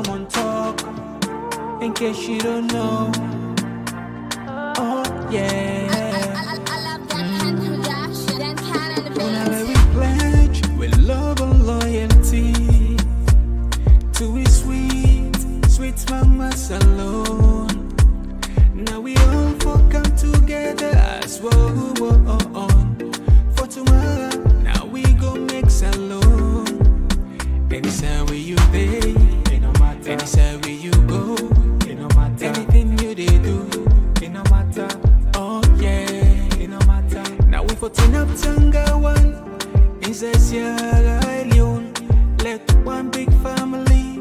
Komon-Tok, in case you don't know. Oh yeah. Whenever we pledge with love and loyalty to his sweet, sweet mamas alone. Now we all for come together as one. For tomorrow, now we go make alone. Anytime where you day, anytime where you go, anything you they do, oh yeah, now we for turn up Tanga one, inside Sierra Leone, let one big family,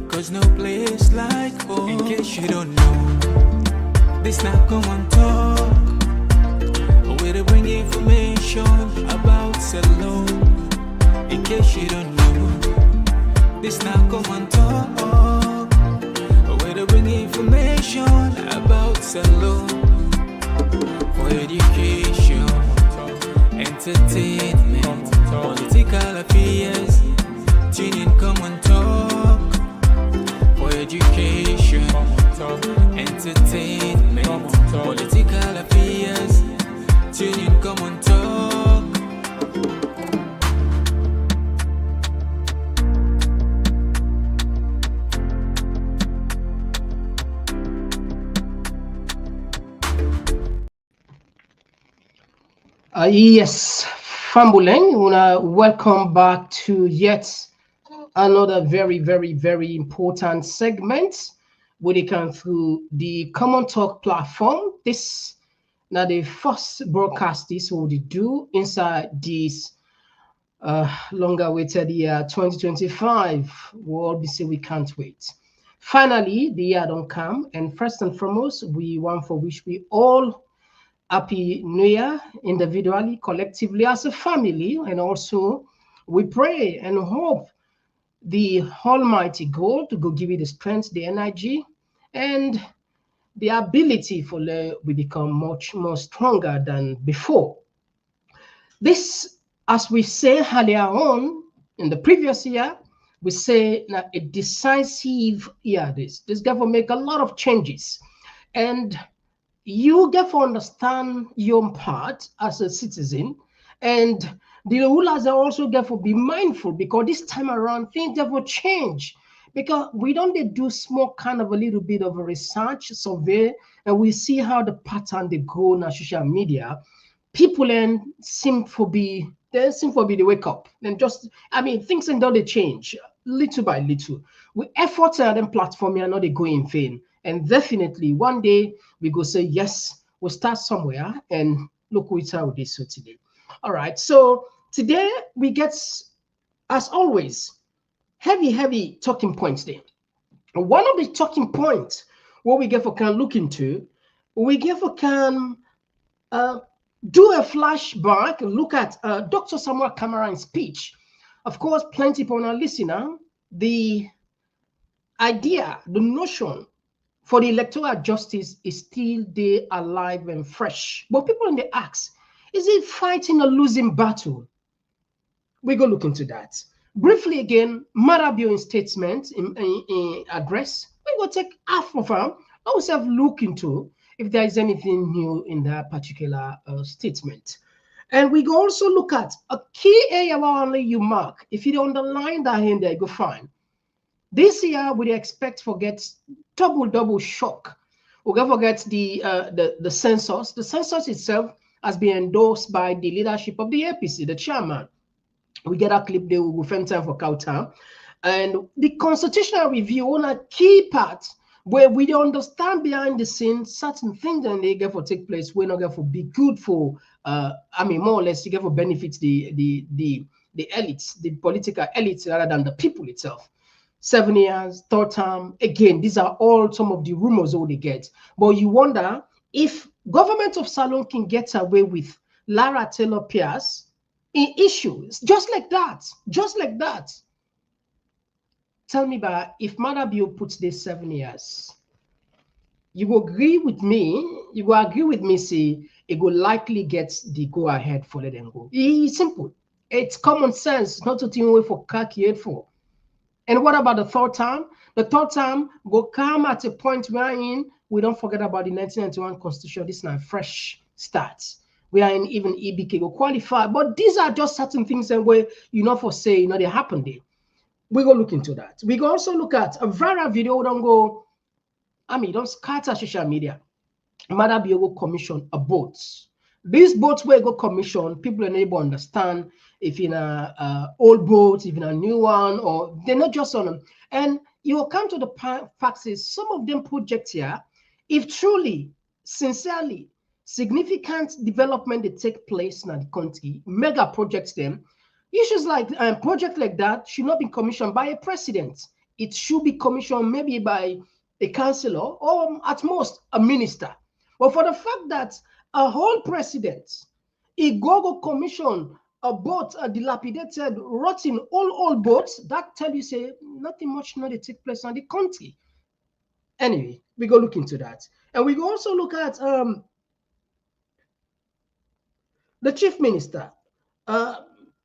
cause no place like home. In case you don't know, this not Komon-Tok, where they bring information about Salon. In case you don't know, this now Komon-Tok, where they bring information about Salon. For education, entertainment, political affairs, tune in Komon-Tok. For education, entertainment, political affairs, tune in Komon-Tok. Yes, Fambulen, welcome back to yet another very, very, very important segment where they come through the Komon-Tok platform. This now the first broadcast this will do inside this longer awaited year 2025. We'll be say we can't wait. Finally, the year don't come, and first and foremost, we want for which we all Happy New Year, individually, collectively, as a family, and also we pray and hope the Almighty God to go give you the strength, the energy, and the ability for we become much more stronger than before. This, as we say earlier on in the previous year, we say that a decisive year. This government make a lot of changes, and you get to understand your part as a citizen, and the rulers are also get to be mindful, because this time around things have to change, because we don't do small kind of a little bit of a research survey, and we see how the pattern they go on social media. People then seem to be the wake up, and just things and don't they change little by little. We effort and then platform are not they go in vain. And definitely one day we go say, yes, we'll start somewhere, and look which how this so today. All right. So today we get, as always, heavy talking points there. One of the talking points what we get for can look into, we get for can do a flashback, look at Dr. Samura Kamara's speech. Of course, plenty people are listening. The idea, the notion for the electoral justice is still there, alive and fresh. But people in the ask, is it fighting a losing battle? We go look into that. Briefly again, Marabio in statement, in address, we go take half of them. Also have look into if there is anything new in that particular statement. And we go also look at a key area where only you mark. If you underline that in there, you go find. This year, we expect forget double shock. We're gonna forget the census. The census itself has been endorsed by the leadership of the APC, the chairman. We get a clip there, we will spend time for Kauta. And the constitutional review on a key part where we understand behind the scenes certain things that they get for take place, we're not going to be good for more or less you get for benefit the elites, the political elites rather than the people itself. 7 years, third term. Again, these are all some of the rumors all they get. But you wonder if government of Salon can get away with Lara Taylor Pierce in issues just like that. Tell me about if Marabio puts this 7 years. You will agree with me, say it will likely get the go ahead for let them go. It's simple. It's common sense, not to think way for calculate for. And what about the third time? The third time will come at a point wherein we don't forget about the 1991 Constitution. This is now fresh starts. We are in even EBK will qualify. But these are just certain things and where you know for say, they happen there. We go look into that. We go also look at a viral video. Don't go, don't scatter social media. Mother Biogo commission a boat. These boats where go commission, people are able to understand if in a old boat, if in a new one, or they're not just on them. And you will come to the facts is some of them projects here, if truly, sincerely, significant development that take place in the country, mega projects them, issues like project like that should not be commissioned by a president. It should be commissioned maybe by a councillor or at most a minister. But for the fact that a whole president, a go commission a boat, a dilapidated, rotten, old boats, that tell you say nothing much not take place in the country. Anyway, we go look into that. And we go also look at the chief minister.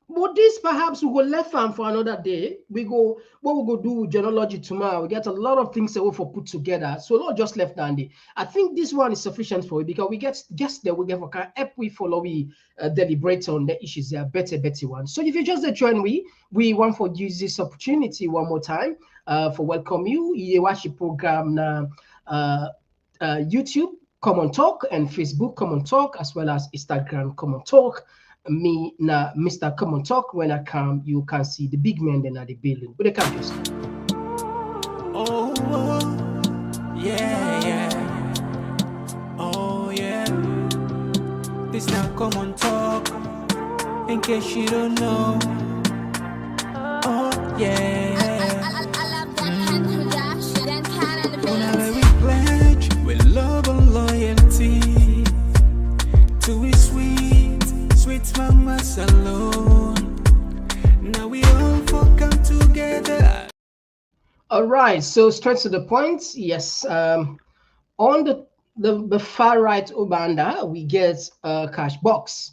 But this perhaps we go left farm for another day. We go what we go do genealogy tomorrow. We get a lot of things that we for put together. So not just left handy. I think this one is sufficient for you because we get just there we get for help we follow we deliberate on the issues. They are better one. So if you just join we want for use this opportunity one more time for welcome you. You watch the program now YouTube Komon-Tok and Facebook Komon-Tok as well as Instagram Komon-Tok. Me na Mr. Komon-Tok. When I come, you can see the big men then at the building. But they can just. Oh, yeah. Oh, yeah. This now Komon-Tok. In case you don't know. Oh, yeah. We pledge with love and loyalty to his sweet mama alone. Now we all come together. All right, so straight to the point. Yes, on the far right Ubanda, we get a cash box.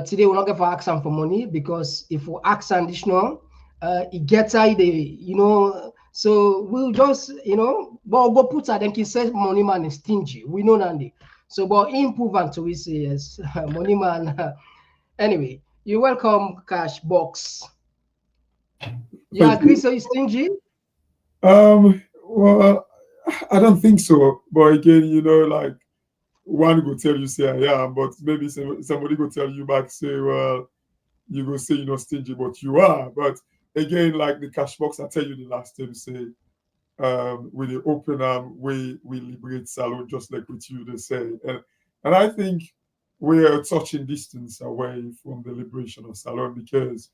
Today we're not going to ask them for money because if we ask additional, it gets out the so we'll just but go put that then can say money man is stingy. We know Nandi. So but improve until we say yes, money man. Anyway, you're welcome, cash box. You agree? So it's stingy? Well, I don't think so. But again, like one go tell you say I am, but maybe somebody go tell you back say, well, you go say you're not stingy, but you are. But again, like the cash box, I tell you the last time say, with the open we liberate salon, just like with you they say, and I think we are touching distance away from the liberation of salon because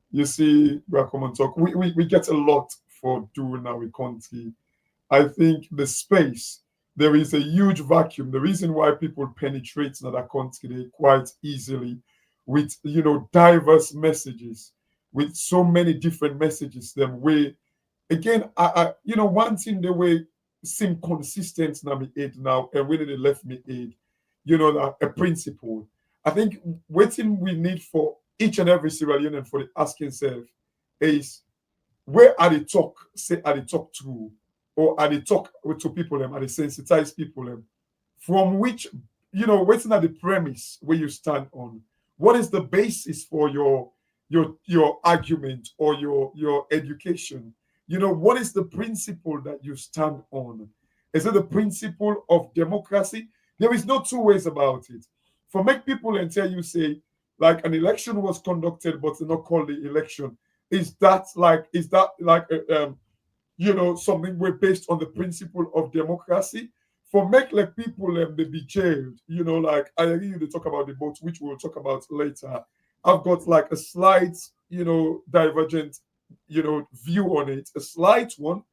you see, we are Komon-Tok. We get a lot for doing our country. I think the space, there is a huge vacuum. The reason why people penetrate another country quite easily with diverse messages, with so many different messages, them way again, I one thing the way seem consistent now me aid now and when they left me aid, that a principle. I think waiting we need for each and every Sierra Leonean for the asking self is where are they talk, say are they talk to, or are they talk to people them, are they sensitize people them, from which waiting at the premise where you stand on. What is the basis for your argument or your education? What is the principle that you stand on? Is it the principle of democracy? There is no two ways about it. For make people and tell you say, like an election was conducted, but not called the election. Is that like something we're based on the principle of democracy? For make like people they be jailed, like I agree you to talk about the vote, which we'll talk about later. I've got like a slight, divergent, view on it, a slight one,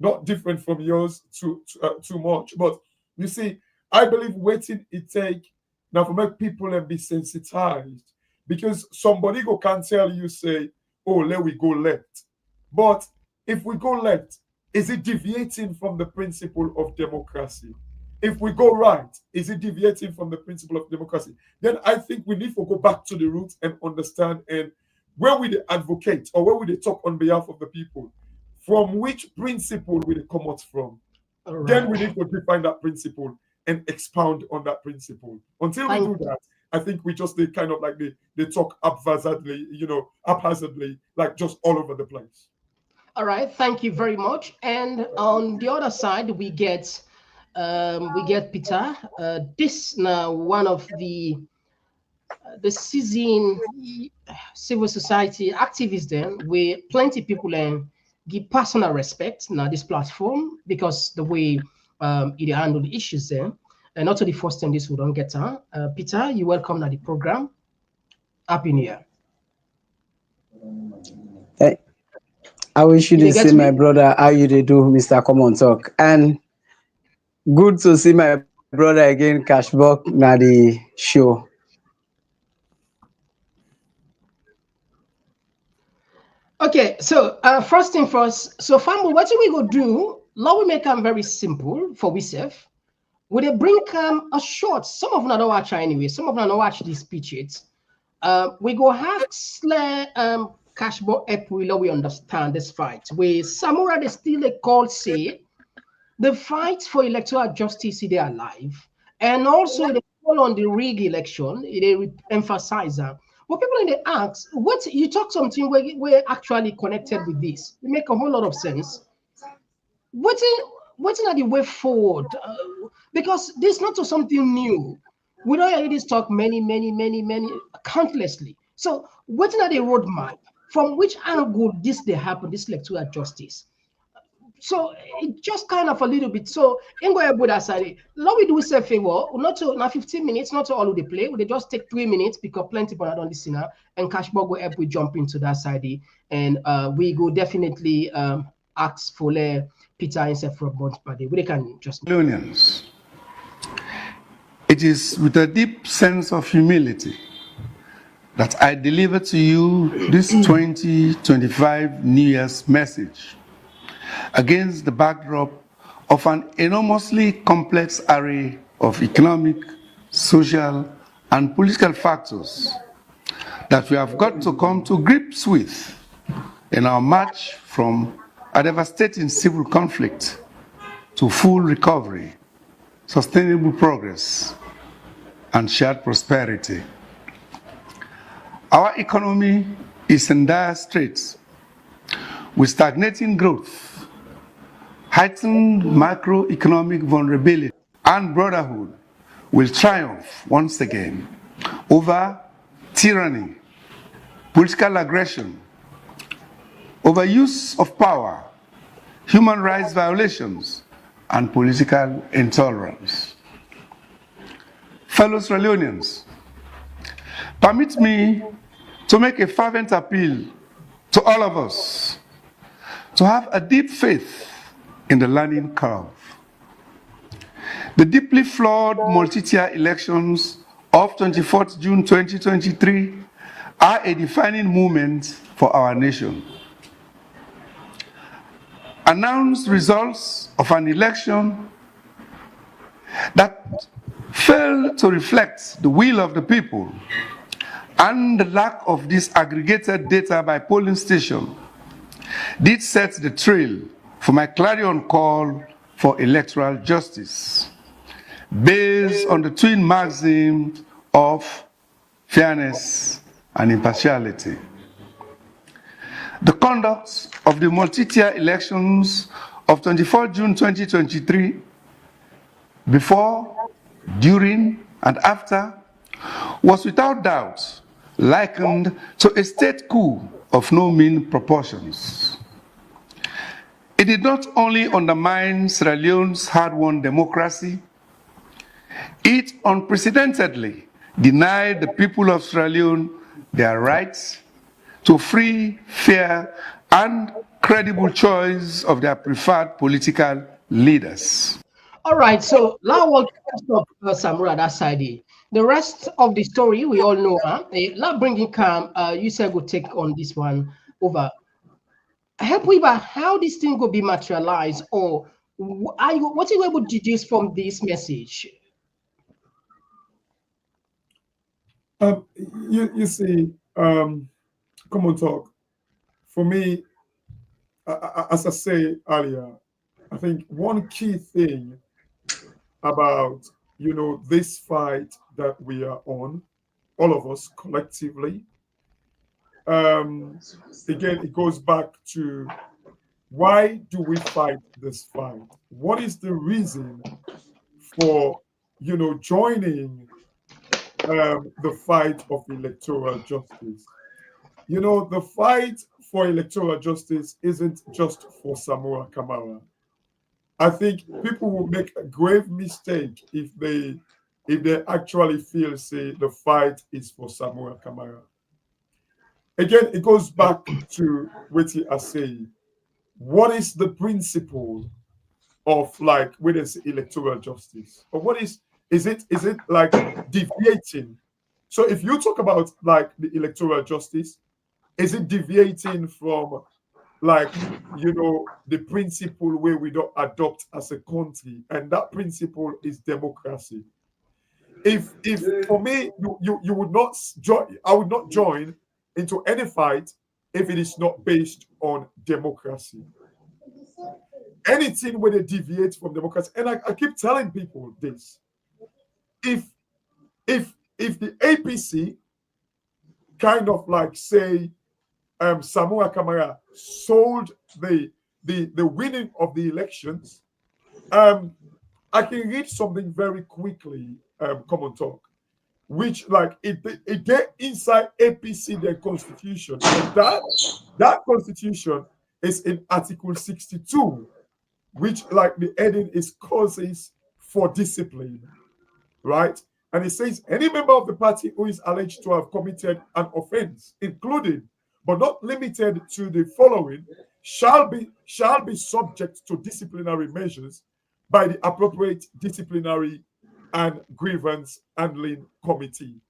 not different from yours too much. But you see, I believe waiting it take now for make people be sensitized because somebody can tell you say, oh, let we go left. But if we go left, is it deviating from the principle of democracy? If we go right, is it deviating from the principle of democracy? Then I think we need to go back to the roots and understand and where we advocate or where we talk on behalf of the people. from which principle will it come out from? All Then we right. need to define that principle and expound on that principle. Until we do that, I think we just they kind of like they talk haphazardly, haphazardly, like just all over the place. All right, thank you very much. And on the other side, we get Peter. This now one of the seasoned civil society activists. Then where plenty people give personal respect now this platform because the way it handle the issues there. And not to the first time this we don't get her. Peter, you welcome to the program. Happy New Year. Hey, I wish you You dey to see get my me? brother how you dey do, Mr. Komon-Tok. And good to see my brother again, Cashbox, na the show. Okay, so first thing first. So family, what we go do? Law we make them very simple for we self. Would they bring a short? Some of them don't watch anyway. Some of them don't watch these speeches. We go ask Cashbo April, we understand this fight. We Samura they still a call say the fight for electoral justice is they alive. And also they call on the rig election, they emphasize that. But people in the ask, what you talk something where we're actually connected with this. It make a whole lot of sense. What's not the way forward? Because this is not to something new. We don't hear this talk many, countlessly. So what's not the roadmap? From which angle this they happen, this electoral justice? So it just kind of a little bit. So in go with that side, now we do say favor, not to now 15 minutes, not to all of the play. We just take 3 minutes because plenty people don't listen now. And Cashbog go help we jump into that side. And we go definitely ask for Peter and for a bunch per day. We can just Unions. It is with a deep sense of humility that I deliver to you this 2025 New Year's message against the backdrop of an enormously complex array of economic, social, and political factors that we have got to come to grips with in our march from a devastating civil conflict to full recovery, sustainable progress, and shared prosperity. Our economy is in dire straits with stagnating growth, heightened macroeconomic vulnerability, and brotherhood will triumph once again over tyranny, political aggression, overuse of power, human rights violations, and political intolerance. Fellow Sierra Leoneans, permit me to make a fervent appeal to all of us to have a deep faith in the learning curve. The deeply flawed multi-tier elections of 24th June 2023 are a defining moment for our nation. Announced results of an election that failed to reflect the will of the people and the lack of disaggregated data by polling station did set the trail for my clarion call for electoral justice based on the twin maxims of fairness and impartiality. The conduct of the multi-tier elections of 24 June 2023, before, during, and after, was without doubt likened to a state coup of no mean proportions. It did not only undermine Sierra Leone's hard-won democracy, it unprecedentedly denied the people of Sierra Leone their rights to free, fair, and credible choice of their preferred political leaders. all right. So now we'll stop Samura that side. The rest of the story we all know. Now bringing Cam, you said go take on this one over. Help we about how this thing will be materialized, or what are you able to deduce from this message? You see, Komon-Tok. For me, as I say earlier, I think one key thing about this fight that we are on, all of us collectively, again, it goes back to why do we fight this fight? What is the reason for joining the fight of electoral justice? The fight for electoral justice isn't just for Samura Kamara. I think people will make a grave mistake if they actually feel, say, the fight is for Samura Kamara. Again, it goes back to what I say. What is the principle of, like, when there's electoral justice? Or what is it like deviating? So if you talk about like the electoral justice, is it deviating from, like, the principle where we don't adopt as a country, and that principle is democracy? If for me, you would not join, I would not join into any fight if it is not based on democracy. Anything where they deviate from democracy, and I keep telling people this: if the APC kind of like say Samura Kamara sold the winning of the elections, I can read something very quickly, Komon-Tok, which like it get inside APC their constitution, and that constitution is in Article 62, which like the heading is causes for discipline, right? And it says any member of the party who is alleged to have committed an offense, including but not limited to the following, shall be subject to disciplinary measures by the appropriate disciplinary and grievance handling committee,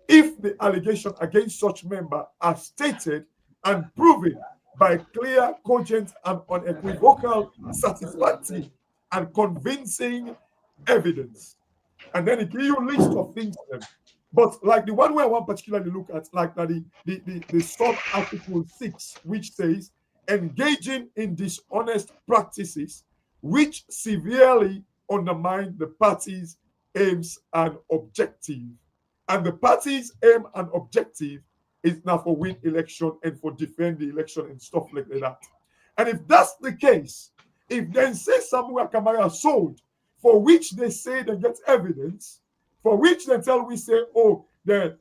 if the allegation against such member are stated and proven by clear, cogent, and unequivocal, satisfactory, and convincing evidence. And then it gives you a list of things. But like the one where I want particularly look at, like the sub article 6, which says engaging in dishonest practices which severely undermine the party's aims and objective. And the party's aim and objective is now for win election and for defend the election and stuff like that. And if that's the case, if then say Samura Kamara sold, for which they say they get evidence, for which they tell we say, oh, Samura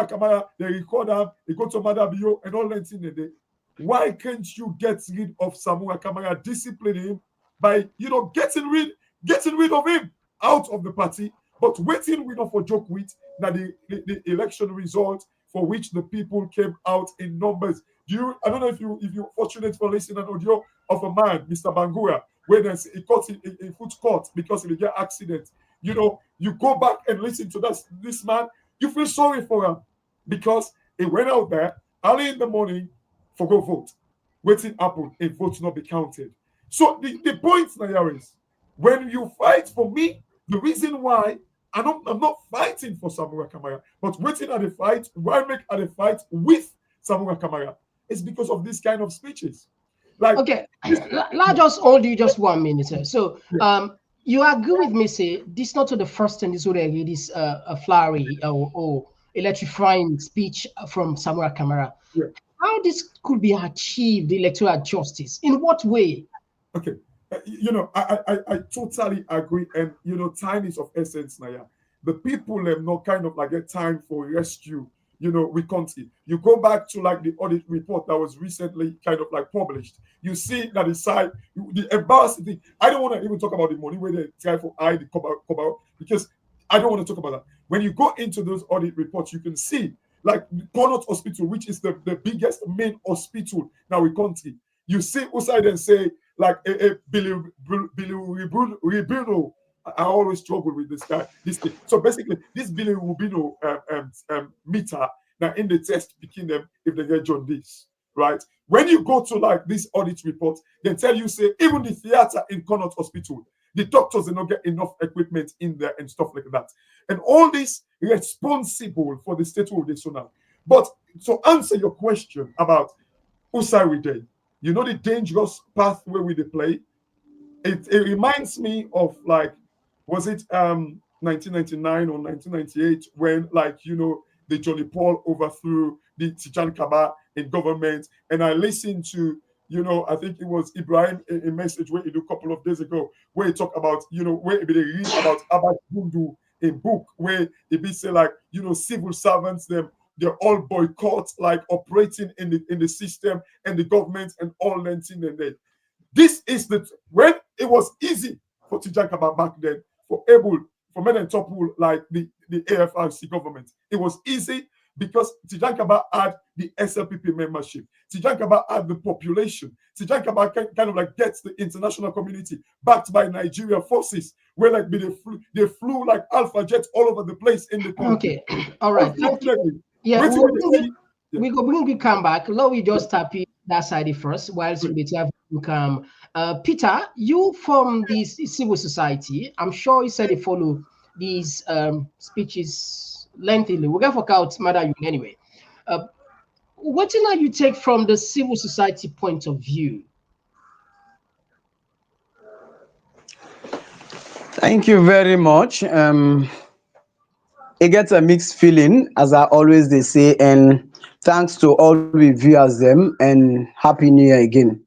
Kamara, they record them, they go to Madabio and all that thing. Why can't you get rid of Samura Kamara, discipline him by getting rid of him out of the party, but waiting for joke with that the election result for which the people came out in numbers. I don't know if you're fortunate for listening an audio of a man, Mr. Bangura, where he caught in foot court because he get accident. You go back and listen to this man, you feel sorry for him because he went out there early in the morning for go vote. Waiting happen and votes not be counted. So the point now is, when you fight for me, the reason why I'm not fighting for Samura Kamara, but waiting at the fight, why make at the fight with Samura Kamara, is because of this kind of speeches. Like, okay, I'll just hold you just 1 minute, sir. So you agree with me, say this not to the first time this would this a flowery or electrifying speech from Samura Kamara. Yeah. How this could be achieved, electoral justice? In what way? Okay. I totally agree. And, time is of essence now. Yeah. The people have not kind of like get time for rescue, we country. You go back to like the audit report that was recently kind of like published. You see that the embarrassing thing. I don't want to even talk about the money where they try for the come out, because I don't want to talk about that. When you go into those audit reports, you can see like Komon-Tok Hospital, which is the biggest main hospital now in country. You see outside and say like Billy Rubino. I always struggle with this guy. This thing. So basically, this Billy Rubino meter now in the test picking them if they get jaundice, right? When you go to like this audit report, they tell you say even the theater in Komon-Tok Hospital, the doctors do not get enough equipment in there and stuff like that, and all this responsible for the state of the now. But to answer your question about whose side we dey. You know the dangerous path where we dey play. It reminds me of, like, was it 1999 or 1998 when, like, the Johnny Paul overthrew the Tijan Kaba in government, and I listened to, I think it was Ibrahim, a message where he did a couple of days ago, where he talked about, where they read about Abba Bundu, a book where it be say, like, civil servants, they're all boycott, like, operating in the system and the government and all that thing. And then this is when it was easy for Tijan Kaba back then, for men and topple, like the AFRC government. It was easy because Tijan Kaba had the SLPP membership. Tijan Kaba had the population. Tijan Kaba kind of like gets the international community backed by Nigeria forces, where like they flew like Alpha jets all over the place in the country. Okay, all right. Yeah, we go bring you come back. Let we just tap you that side first, whilst we have you come. Peter, you from the civil society, I'm sure you said you follow these speeches lengthily. We're gonna work out matter you anyway. What do you take from the civil society point of view? Thank you very much. It gets a mixed feeling, as I always they say, and thanks to all the viewers them, and happy new year again.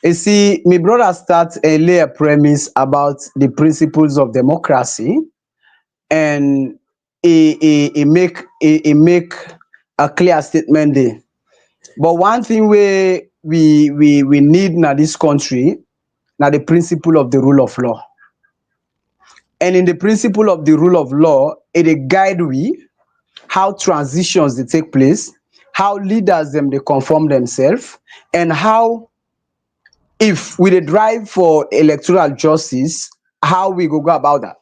You see, my brother starts a layer premise about the principles of democracy, and he make a clear statement there. But one thing we need in this country, now the principle of the rule of law. And in the principle of the rule of law, it guide we how transitions they take place, how leaders them they conform themselves, and how, if we dey drive for electoral justice, how we go about that.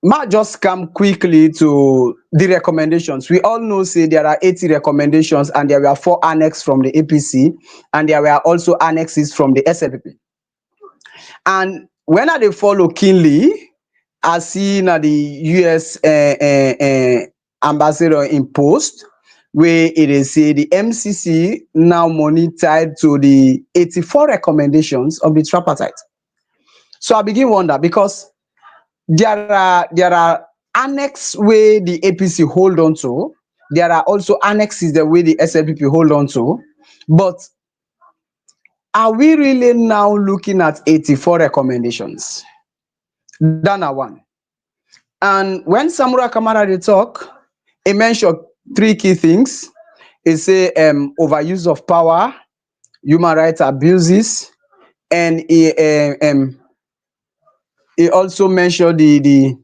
Might just come quickly to the recommendations. We all know say there are 80 recommendations, and there were 4 annexes from the APC, and there were also annexes from the SLPP. And when I dey follow keenly, I see na the US ambassador in post, where it is say the MCC now money tied to the 84 recommendations of the tripartite. So I begin wonder, because there are annex where the APC hold on to, there are also annexes the way the SLPP hold on to, but are we really now looking at 84 recommendations? That's one. And when Samura Kamara they talk, he mentioned 3 key things. He say overuse of power, human rights abuses, and he also mentioned the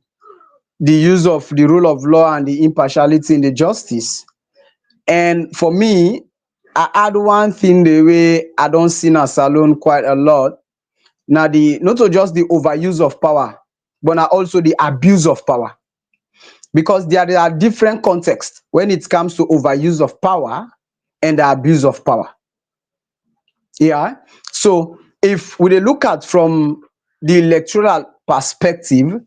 use of the rule of law and the impartiality in the justice. And for me, I add one thing the way I don't see in a salon quite a lot. Now not just the overuse of power, but now also the abuse of power. Because there are different contexts when it comes to overuse of power and the abuse of power. Yeah. So if we look at from the electoral perspective,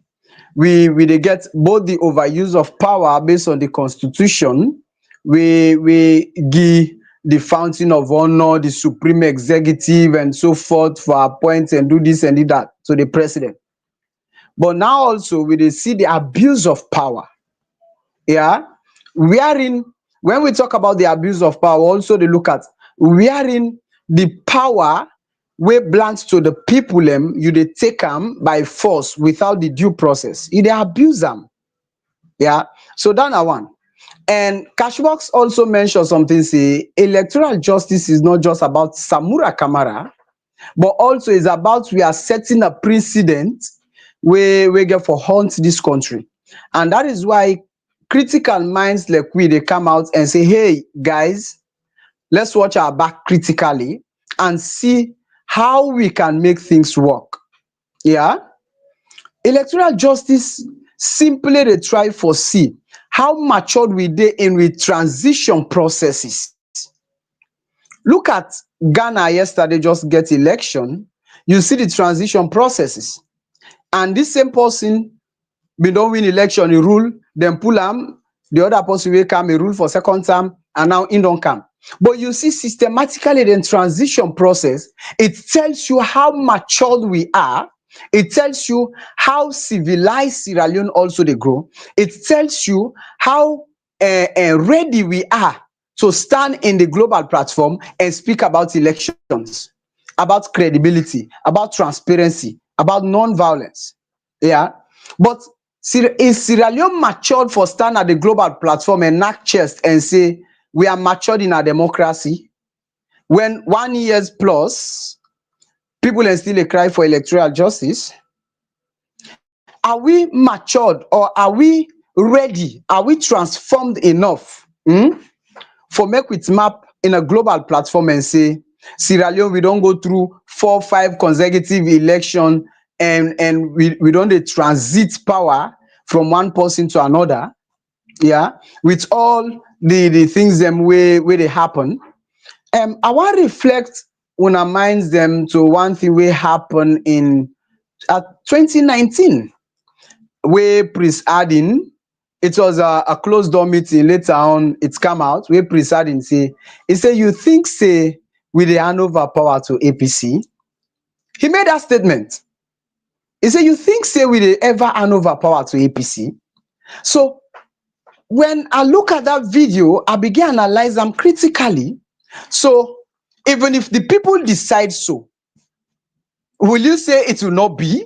we get both the overuse of power based on the constitution. We give the fountain of honor, the supreme executive, and so forth, for appoint and do this and do that to the president. But now also we see the abuse of power. Yeah, wherein when we talk about the abuse of power, also they look at wherein the power where belongs to the people them, you they take them by force without the due process. You they abuse them. Yeah, so that's one. And Cashbox also mentioned something, say electoral justice is not just about Samura Kamara, but also is about we are setting a precedent where we get for haunt this country. And that is why critical minds like we, they come out and say, hey guys, let's watch our back critically and see how we can make things work. Yeah, electoral justice simply they try for see how matured we dey in with transition processes. Look at Ghana yesterday, just get election. You see the transition processes, and this same person we don't win election, he rule, then pull him, the other person will come, he rule for second term, and now he don't come. But you see, systematically the transition process, it tells you how matured we are. It tells you how civilized Sierra Leone also they grow. It tells you how ready we are to stand in the global platform and speak about elections, about credibility, about transparency, about non-violence. Yeah. But is Sierra Leone matured for stand at the global platform and knock chest and say we are matured in our democracy? When 1 year plus, people are still a cry for electoral justice. Are we matured or are we ready? Are we transformed enough for make with map in a global platform and say, Sierra Leone, we don't go through 4-5 consecutive election and we don't dey transit power from one person to another, yeah, with all the things them way they happen. I want reflect una minds them to one thing wey happen in 2019, where Prince Adin, it was a closed door meeting. Later on, it's come out where Prince Adin say, he say, you think say we dey hand over power to APC? He made that statement. He say, you think say we dey ever hand over power to APC? So when I look at that video, I began analyze them critically. So even if the people decide so, will you say it will not be?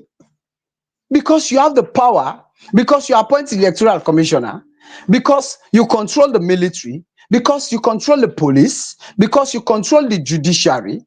Because you have the power, because you appoint electoral commissioner, because you control the military, because you control the police, because you control the judiciary.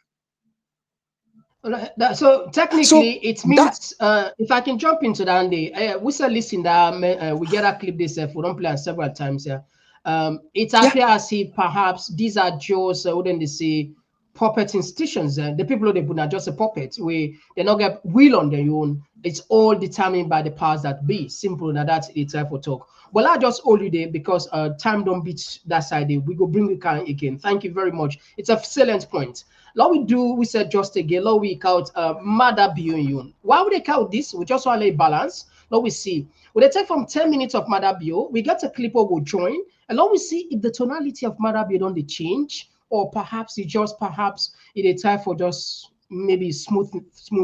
So technically, it that means if I can jump into that, we still listen that we get a clip this we don't play it several times here. It yeah, appears as if perhaps these are just wouldn't they say puppet institutions. The people who they put are just a puppet. We they not get will on their own. It's all determined by the powers that be. Simple that that's the type of talk. Well, I just hold you there because time don't beat that side. We go bring it again. Thank you very much. It's a excellent point. Now we said just again, now we count Mada Bio. Why would they count this? We just want to balance. Now we see. When they take from 10 minutes of Mada Bio, we get a clip or will join. And now we see if the tonality of Mada Bio don't they change, or perhaps it just perhaps it a time for just maybe smooth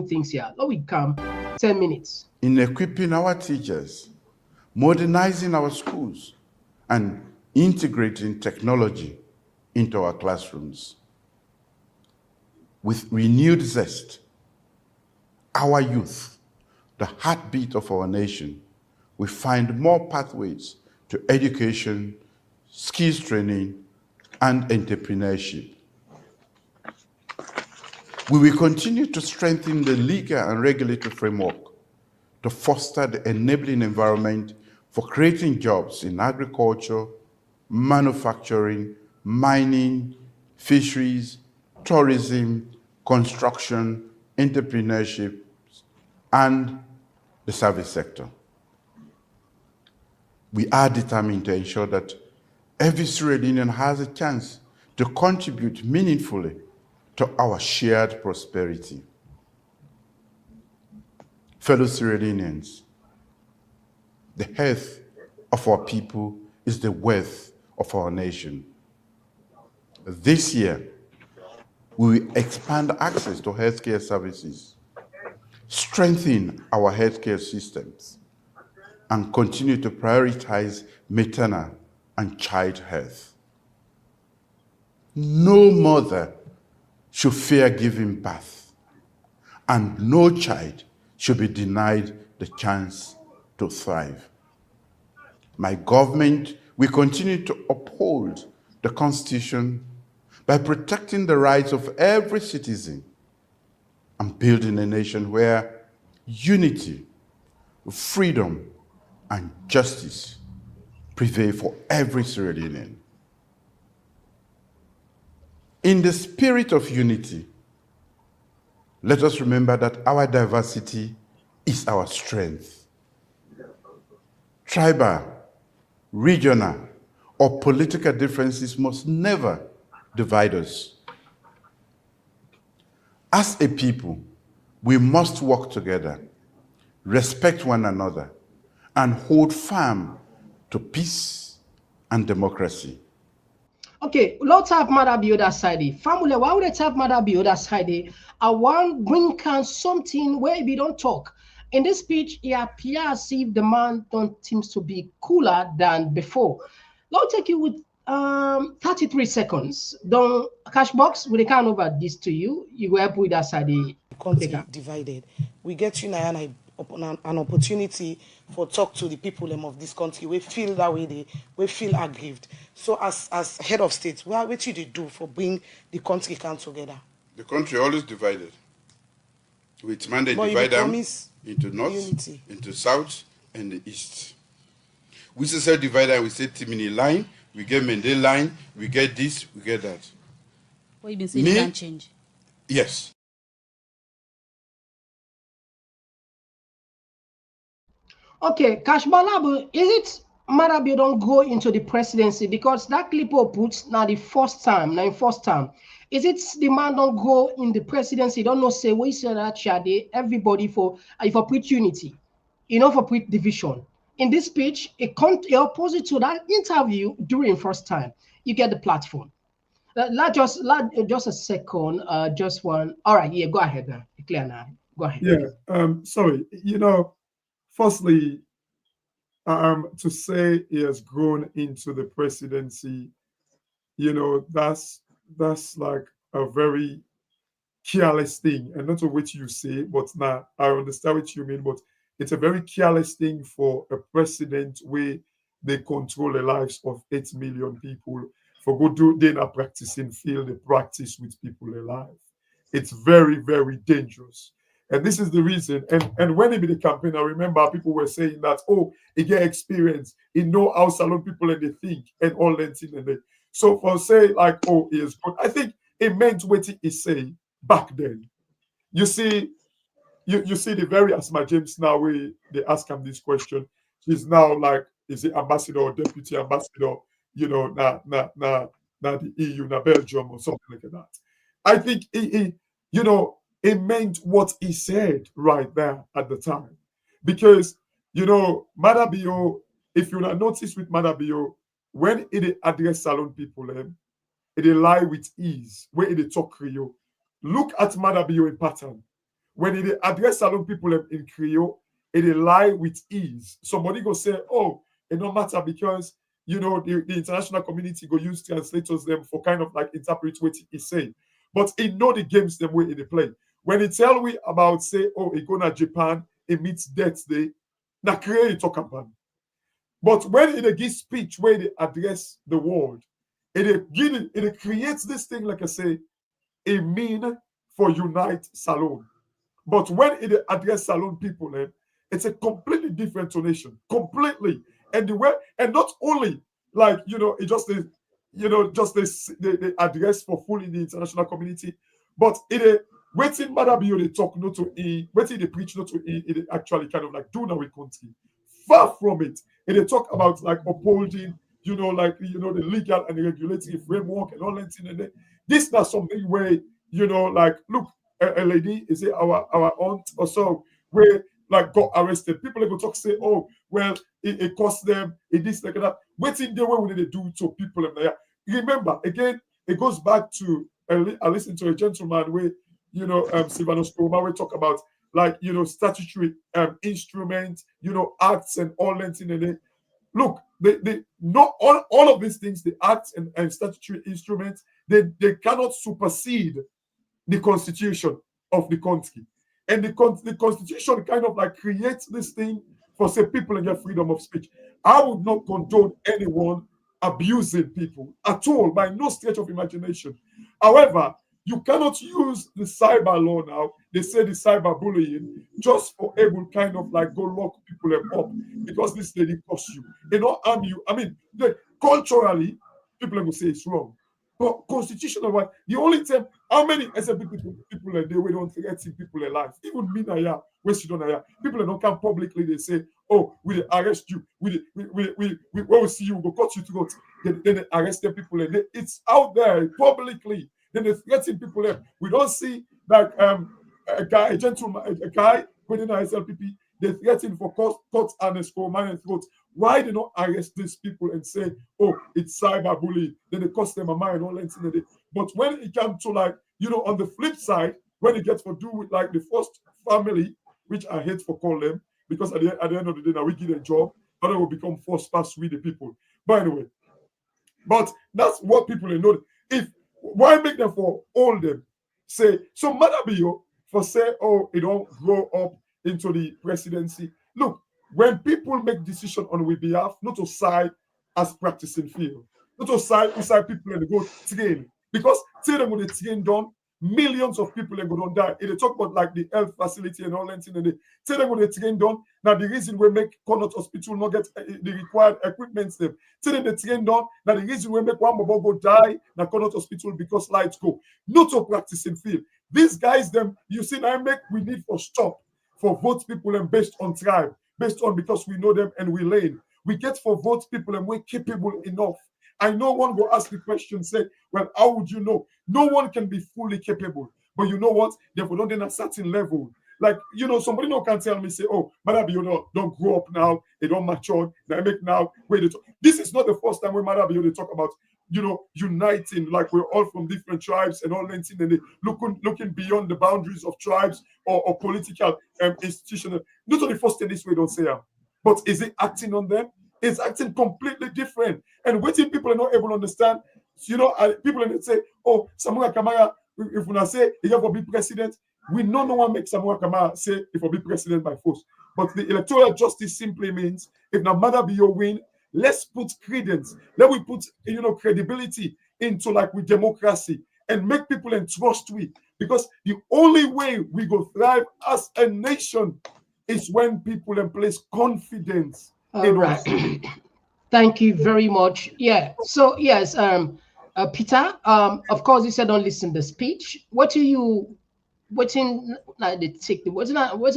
things here. Now we come 10 minutes. In equipping our teachers, modernizing our schools, and integrating technology into our classrooms. With renewed zest, our youth, the heartbeat of our nation, will find more pathways to education, skills training, and entrepreneurship. We will continue to strengthen the legal and regulatory framework to foster the enabling environment for creating jobs in agriculture, manufacturing, mining, fisheries, tourism, construction, entrepreneurship, and the service sector. We are determined to ensure that every Sierra Leonean has a chance to contribute meaningfully to our shared prosperity. Fellow Sierra Leoneans, the health of our people is the wealth of our nation. This year, we will expand access to healthcare services, strengthen our healthcare systems, and continue to prioritize maternal and child health. No mother should fear giving birth, and no child should be denied the chance to thrive. My government will continue to uphold the Constitution by protecting the rights of every citizen and building a nation where unity, freedom, and justice prevail for every Sierra Leonean. In the spirit of unity, let us remember that our diversity is our strength. Tribal, regional, or political differences must never divide us. As a people, we must work together, respect one another, and hold firm to peace and democracy. Okay, let's have matter be other side. Family, why would they have matter be other side? I want bring can something where we don't talk. In this speech, it appears as if the man don't seems to be cooler than before. Let's take you with 33 seconds. Don't cash box we can over this to you. You go help with that side. Take Country her. divided. We get you now an opportunity for talk to the people of this country. We feel that way. We feel aggrieved. So as head of state, what should they do for bring the country come together? The country always divided. With mandate But you divide them promise into north, unity. into south, and the east. We say divide and we say Timini line, we get Mende line, we get this, we get that. What you been saying can change. Yes. Okay, Cash Balabu, is it Marabio don't go into the presidency because that clip puts now the first time, Is it the man don't go in the presidency? Don't know say we say that Shade, everybody for preach unity, for preach division. In this speech, a opposite to that interview during first time, you get the platform. Just a second, just one. All right, yeah, go ahead now. Clear now. Go ahead. Yeah. Sorry. Firstly, to say he has grown into the presidency, that's like a very careless thing, and not of which you say, but now I understand what you mean, but it's a very careless thing for a president where they control the lives of 8 million people for go do they not practicing field the practice with people alive. It's very, very dangerous. And this is the reason. And when he be the campaign, I remember people were saying that, oh, he get experience, he know how salon people and they think and all that thing and they. So for say like, oh, he is good. I think he meant what he say back then. You see, you see the very Asma James now where they ask him this question. He's now like, is he ambassador or deputy ambassador, now the EU, now Belgium or something like that. I think he meant what he said right there at the time. Because, Madabio, if you not notice with Madabio, when he address salon people, he lie with ease, when he talk Creole. Look at Madabio in pattern. When he address salon people in Creole, he lie with ease. Somebody go say, oh, it no matter because, the international community go use translators them for kind of like interpret what he say. But he know the games them way they play. When he tell we about say, oh, he go to Japan, he meets Death Day, na create talk about. But when he give speech where they address the world, it creates this thing like I say, a mean for unite Salon. But when it address Salon people, it's a completely different tonation, completely. And the way, and not only like it just is, the address for full in the international community, but it waiting matter be they talk not to waiting they preach not to it actually kind of like do now with country. Far from it. And they talk about like upholding, the legal and the regulatory framework and all that thing. And this is not something where, like look, a lady is it our aunt or so where like got arrested. People go talk say, oh, well, it cost them, it this like that. Waiting there, what would they do to people? Remember, again, it goes back to I listened to a gentleman where Silvanos Koma we talk about like statutory instruments, acts and all that in the look, they not all of these things, the acts and statutory instruments, they cannot supersede the constitution of the country. And the constitution kind of like creates this thing for say people and their freedom of speech. I would not condone anyone abusing people at all by no stretch of imagination. However, you cannot use the cyber law now. They say the cyber bullying just for able kind of like go lock people up because this lady costs you. They don't harm you. I mean, culturally, people will say it's wrong. But constitutional wise, the only time how many SFP people are there we don't threaten people alive. Even me now, where she don't know, people don't come publicly, they say, oh, we arrest you, we will see you, we'll cut you throat. Then they arrest the people and it's out there publicly. Then they threaten people. We don't see like a gentleman, a guy within our SLPP, They threaten for court and man and throat. Why they not arrest these people and say, oh, it's cyberbullying? Then they cost them a mind, all that. But when it comes to like, on the flip side, when it gets to do with like the first family, which I hate for call them, because at the end of the day, now we give a job, but it will become force pass with the people. But anyway, but that's what people know. If why make them for all them say so Madabio for say, oh, it don't grow up into the presidency. Look, when people make decision on our behalf, not to side as practicing field, not to side people and go train. Because tell them when they train done, millions of people are going to die. If they talk about like the health facility and all that thing, and they tell them when they train done. Now the reason we make Komon-Tok hospital not get the required equipment them. Tell them they train done. Now the reason we make one mobile go die now Komon-Tok hospital because lights go. Not to practicing field. These guys them you see now make we need for stop for vote people and based on tribe, based on because we know them and we lane. We get for vote people and we're capable enough. I know one will ask the question, say, well, how would you know? No one can be fully capable. But you know what? Therefore, not in a certain level. Like, somebody no can tell me, say, oh, Madabi, don't grow up now, they don't mature, they make now, wait, they talk. This is not the first time when Madabi, they talk about, uniting, like we're all from different tribes and all that, and they looking beyond the boundaries of tribes or political institutions. Not only first thing this way, don't say, but is it acting on them? It's acting completely different. And waiting people are not able to understand. People and say, oh, Samura Kamara, if we say he will be president, we know no one makes Samura Kamara say if will be president by force. But the electoral justice simply means if no matter be your win, let's put credence, let we put credibility into like with democracy and make people entrust we. Because the only way we go thrive as a nation is when people place confidence. All right. Thank you very much. Yeah. So yes, Peter. Of course, you said don't listen to the speech. What's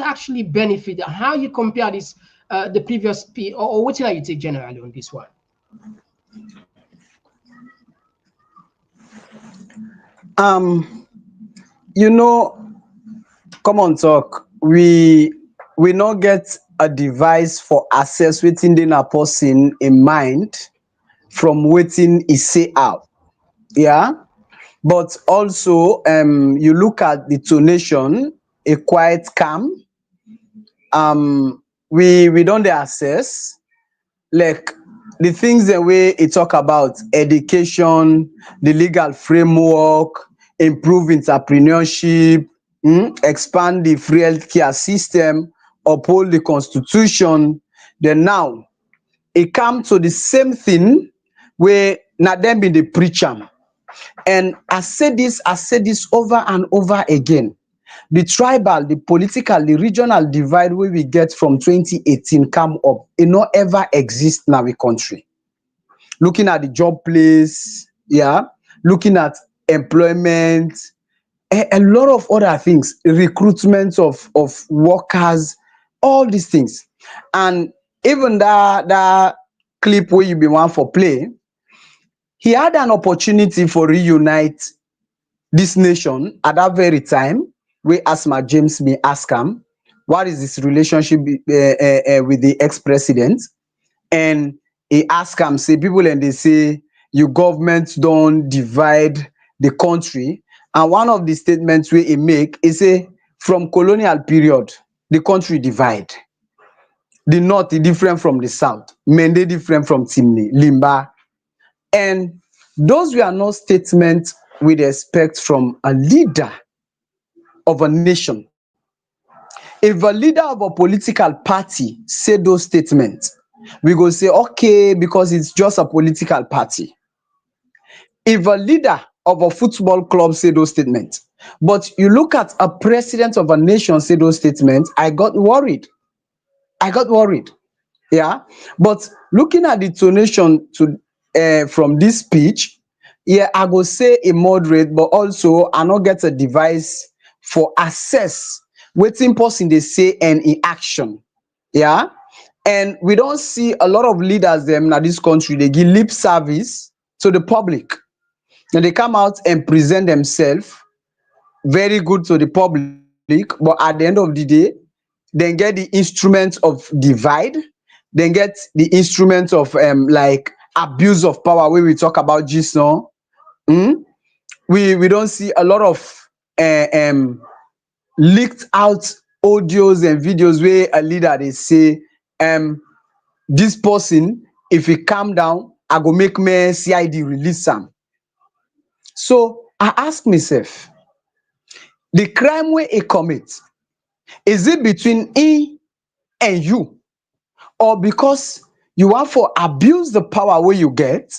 actually benefit? How you compare this the previous speech, or what you take generally on this one? Komon-Tok, we not get a device for access within a person in mind from waiting is say out. Yeah. But also you look at the tonation, a quiet calm. We don't access like the things the way it talk about education, the legal framework, improve entrepreneurship, expand the free healthcare system, uphold the constitution. Then now it come to the same thing where na them be the preacher. And I said this over and over again. The tribal, the political, the regional divide where we get from 2018 come up. It not ever exist in our country. Looking at the job place, yeah, looking at employment, a lot of other things, recruitment of workers, all these things. And even that clip where you be one for play, he had an opportunity for reunite this nation at that very time. Where Asma James may ask him, what is this relationship with the ex-president? And he asked him, say people and they say, you government don't divide the country. And one of the statements where he make is say from colonial period, the country divide. The north is different from the south, Mende different from Timni, Limba. And those were not statements with respect from a leader of a nation. If a leader of a political party say those statements, we go say, okay, because it's just a political party. If a leader of a football club say those statements, but you look at a president of a nation say those statements, I got worried. Yeah. But looking at the tonation from this speech, yeah, I go say a moderate, but also I not get a device for access waiting person they say and in action. Yeah. And we don't see a lot of leaders them in this country, they give lip service to the public. And they come out and present themselves very good to the public, but at the end of the day, then get the instrument of divide, then get the instrument of like abuse of power wey we talk about just now. We don't see a lot of leaked out audios and videos where a leader they say this person, if he calm down, I go make me CID release am. So I ask myself, the crime wey he commit, is it between he and you, or because you want for abuse the power wey you get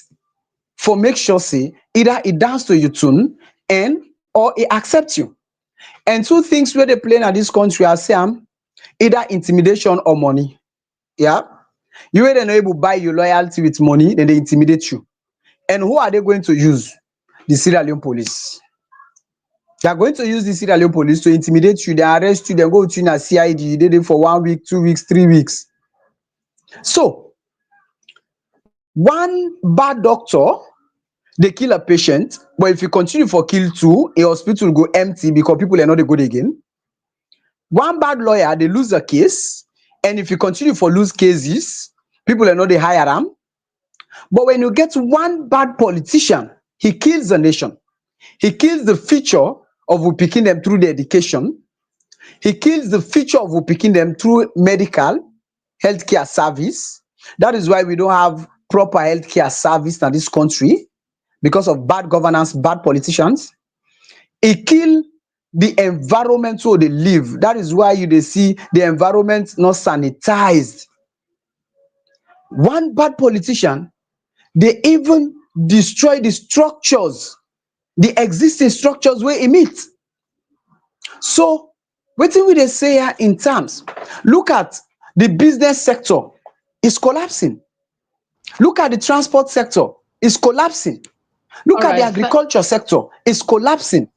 for make sure say either he dance to your tune and or he accept you? And two things wey dey play in this country are say either intimidation or money. Yeah, you wey dey no able buy your loyalty with money, then they intimidate you. And who are they going to use? The Sierra Leone police. They are going to use the Sierra Leone police to intimidate you. They arrest you, then go with you in a CID. You did it for 1 week, 2 weeks, 3 weeks. So one bad doctor, they kill a patient, but if you continue for kill two, a hospital go empty because people are not good again. One bad lawyer, they lose a case, and if you continue for lose cases, people are not they hire them. But when you get one bad politician, he kills the nation. He kills the future of who picking them through the education. He kills the future of who picking them through medical healthcare service. That is why we don't have proper healthcare service in this country, because of bad governance, bad politicians. He kill the environment where they live. That is why they see the environment not sanitized. One bad politician, they even destroy the structures, the existing structures where he meet. So wetin we dey say here in terms, look at the business sector is collapsing. Look at the transport sector is collapsing. Look at the agriculture sector is collapsing.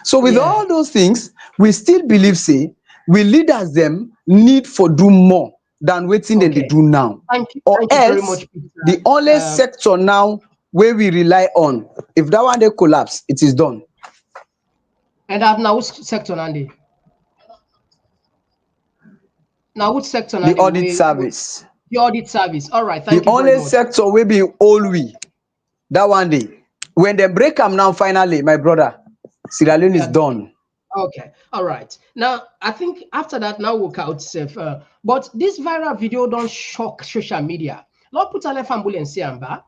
So with all those things, we still believe say we leaders them need for do more than wetin dem dey do now. Thank you Or very else much, Peter. the only sector now where we rely on, if that one dey collapse, it is done. And that now which sector, Nandi? Now which sector? The audit service. The audit service. All right, thank the you very only much. sector wey be all we, that one day when they break am now, finally, my brother, Sierra Leone is done. Okay, all right. Now I think after that, now we'll count safe. But this viral video don't shock social media. Not put a left ambulance here, Amba.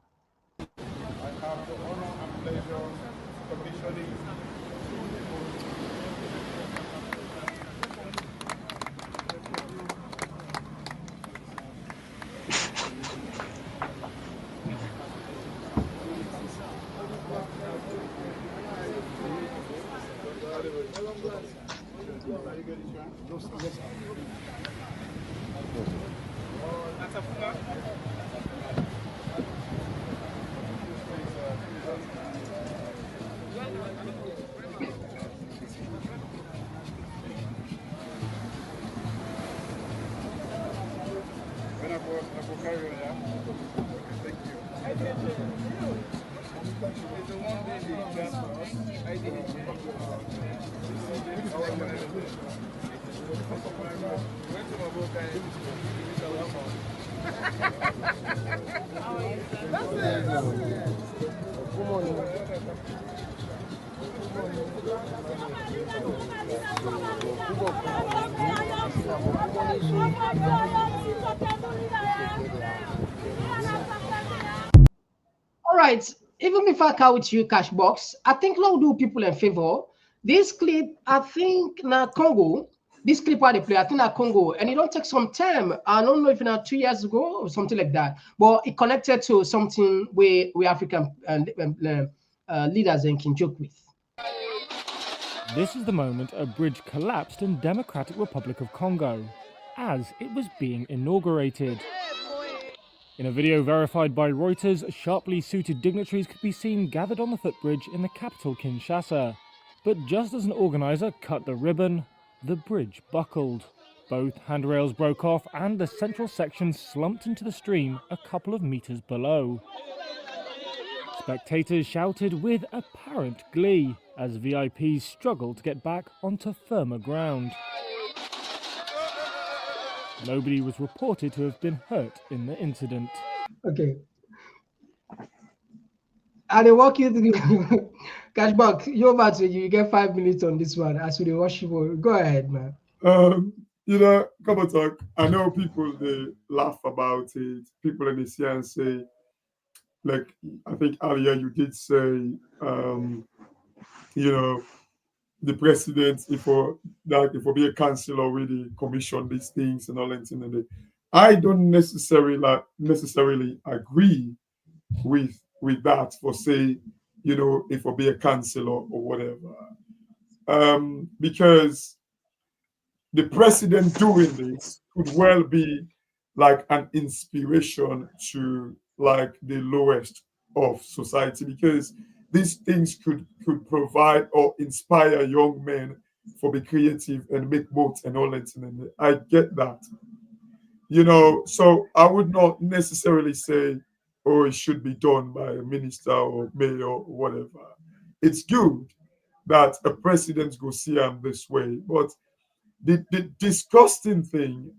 All right, even if I count you cash box, I think now do people in favor. This clip, I think na Congo. This clip where they play, I think na Congo, and it don't take some time. I don't know if it's 2 years ago or something like that, but it connected to something where we African leaders and can joke with. This is the moment a bridge collapsed in Democratic Republic of Congo as it was being inaugurated. In a video verified by Reuters, sharply suited dignitaries could be seen gathered on the footbridge in the capital Kinshasa. But just as an organizer cut the ribbon, the bridge buckled. Both handrails broke off and the central section slumped into the stream a couple of meters below. Spectators shouted with apparent glee as VIPs struggled to get back onto firmer ground. Nobody was reported to have been hurt in the incident. Okay. And they walk you through Cashback, you're about to you get 5 minutes on this one as we watch you. Go ahead, man. You know, Komon-Tok, I know people they laugh about it. People in the see and say, like I think earlier you did say, you know, the president if for be a councillor really commission these things and all that thing and I don't necessarily agree with that for say, you know, if for be a councillor or whatever. Because the president doing this could well be like an inspiration to like the lowest of society because these things could provide or inspire young men for be creative and make boats and all that. And I get that, you know. So I would not necessarily say, oh, it should be done by a minister or mayor or whatever. It's good that a president go see him this way, but the disgusting thing,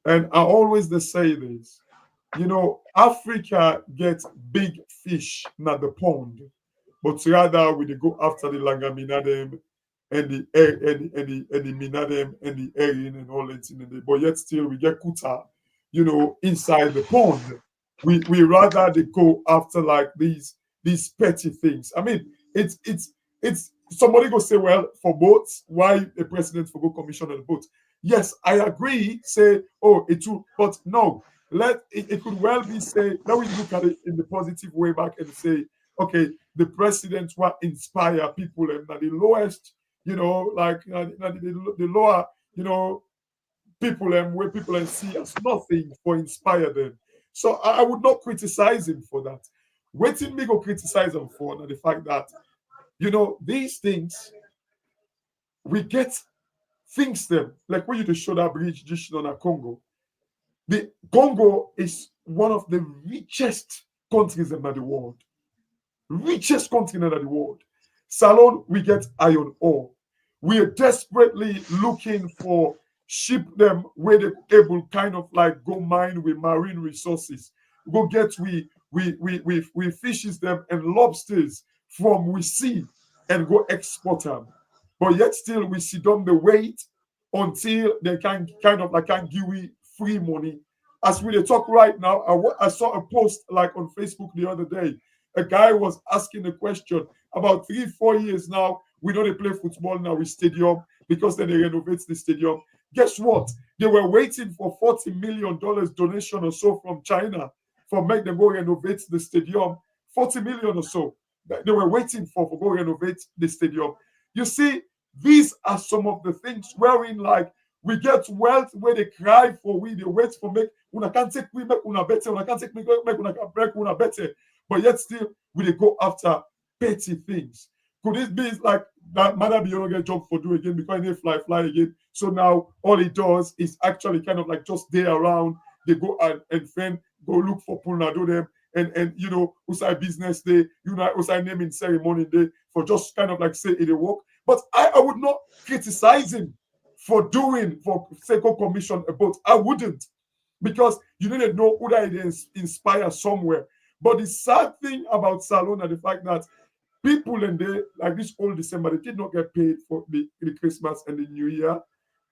and I always they say this, you know, Africa gets big fish, not the pond, but rather we they go after the langaminadem and the air and the minadem and the erin and all that in the but yet still we get kuta, you know, inside the pond. We rather they go after like these petty things. I mean, it's somebody go say, well, for boats, why a president for go commission on the boat? Yes, I agree. Say, oh, it will, but no. It could well be say. Let me look at it in the positive way back and say, okay, the president will inspire people and at the lowest, you know, like the lower, you know, people and where people and see as nothing for inspire them. So I would not criticize him for that. Waiting me go criticize him for now the fact that, you know, these things we get things them like when you show that bridge just on a Congo. The Congo is one of the richest countries in the world. Richest continent in the world. Salon, we get iron ore. We are desperately looking for ship them where they able kind of like go mine with marine resources. Go get we fishes them and lobsters from we sea and go export them. But yet still we sit on the wait until they can kind of like can give we free money. As we talk right now, I saw a post like on Facebook the other day. A guy was asking a question about 3-4 years now. We don't play football now with stadium because then they renovate the stadium. Guess what? They were waiting for $40 million donation or so from China for make them go renovate the stadium. 40 million or so. They were waiting for go renovate the stadium. You see, these are some of the things wherein like we get wealth where they cry for we, they wait for make una can't take we make una better, una can't take make una break una better. But yet still we they go after petty things. Could it be like that Madam Biolo get job for do again because they fly again? So now all he does is actually kind of like just stay around. They go and friend go look for Pulnado them and you know Usai business day, you know Usai naming ceremony day for just kind of like say it work. But I would not criticize him for doing for Seco Commission a boat. I wouldn't, because you need to know who that is inspire somewhere. But the sad thing about Salon is the fact that people in there, like this whole December, they did not get paid for the Christmas and the New Year.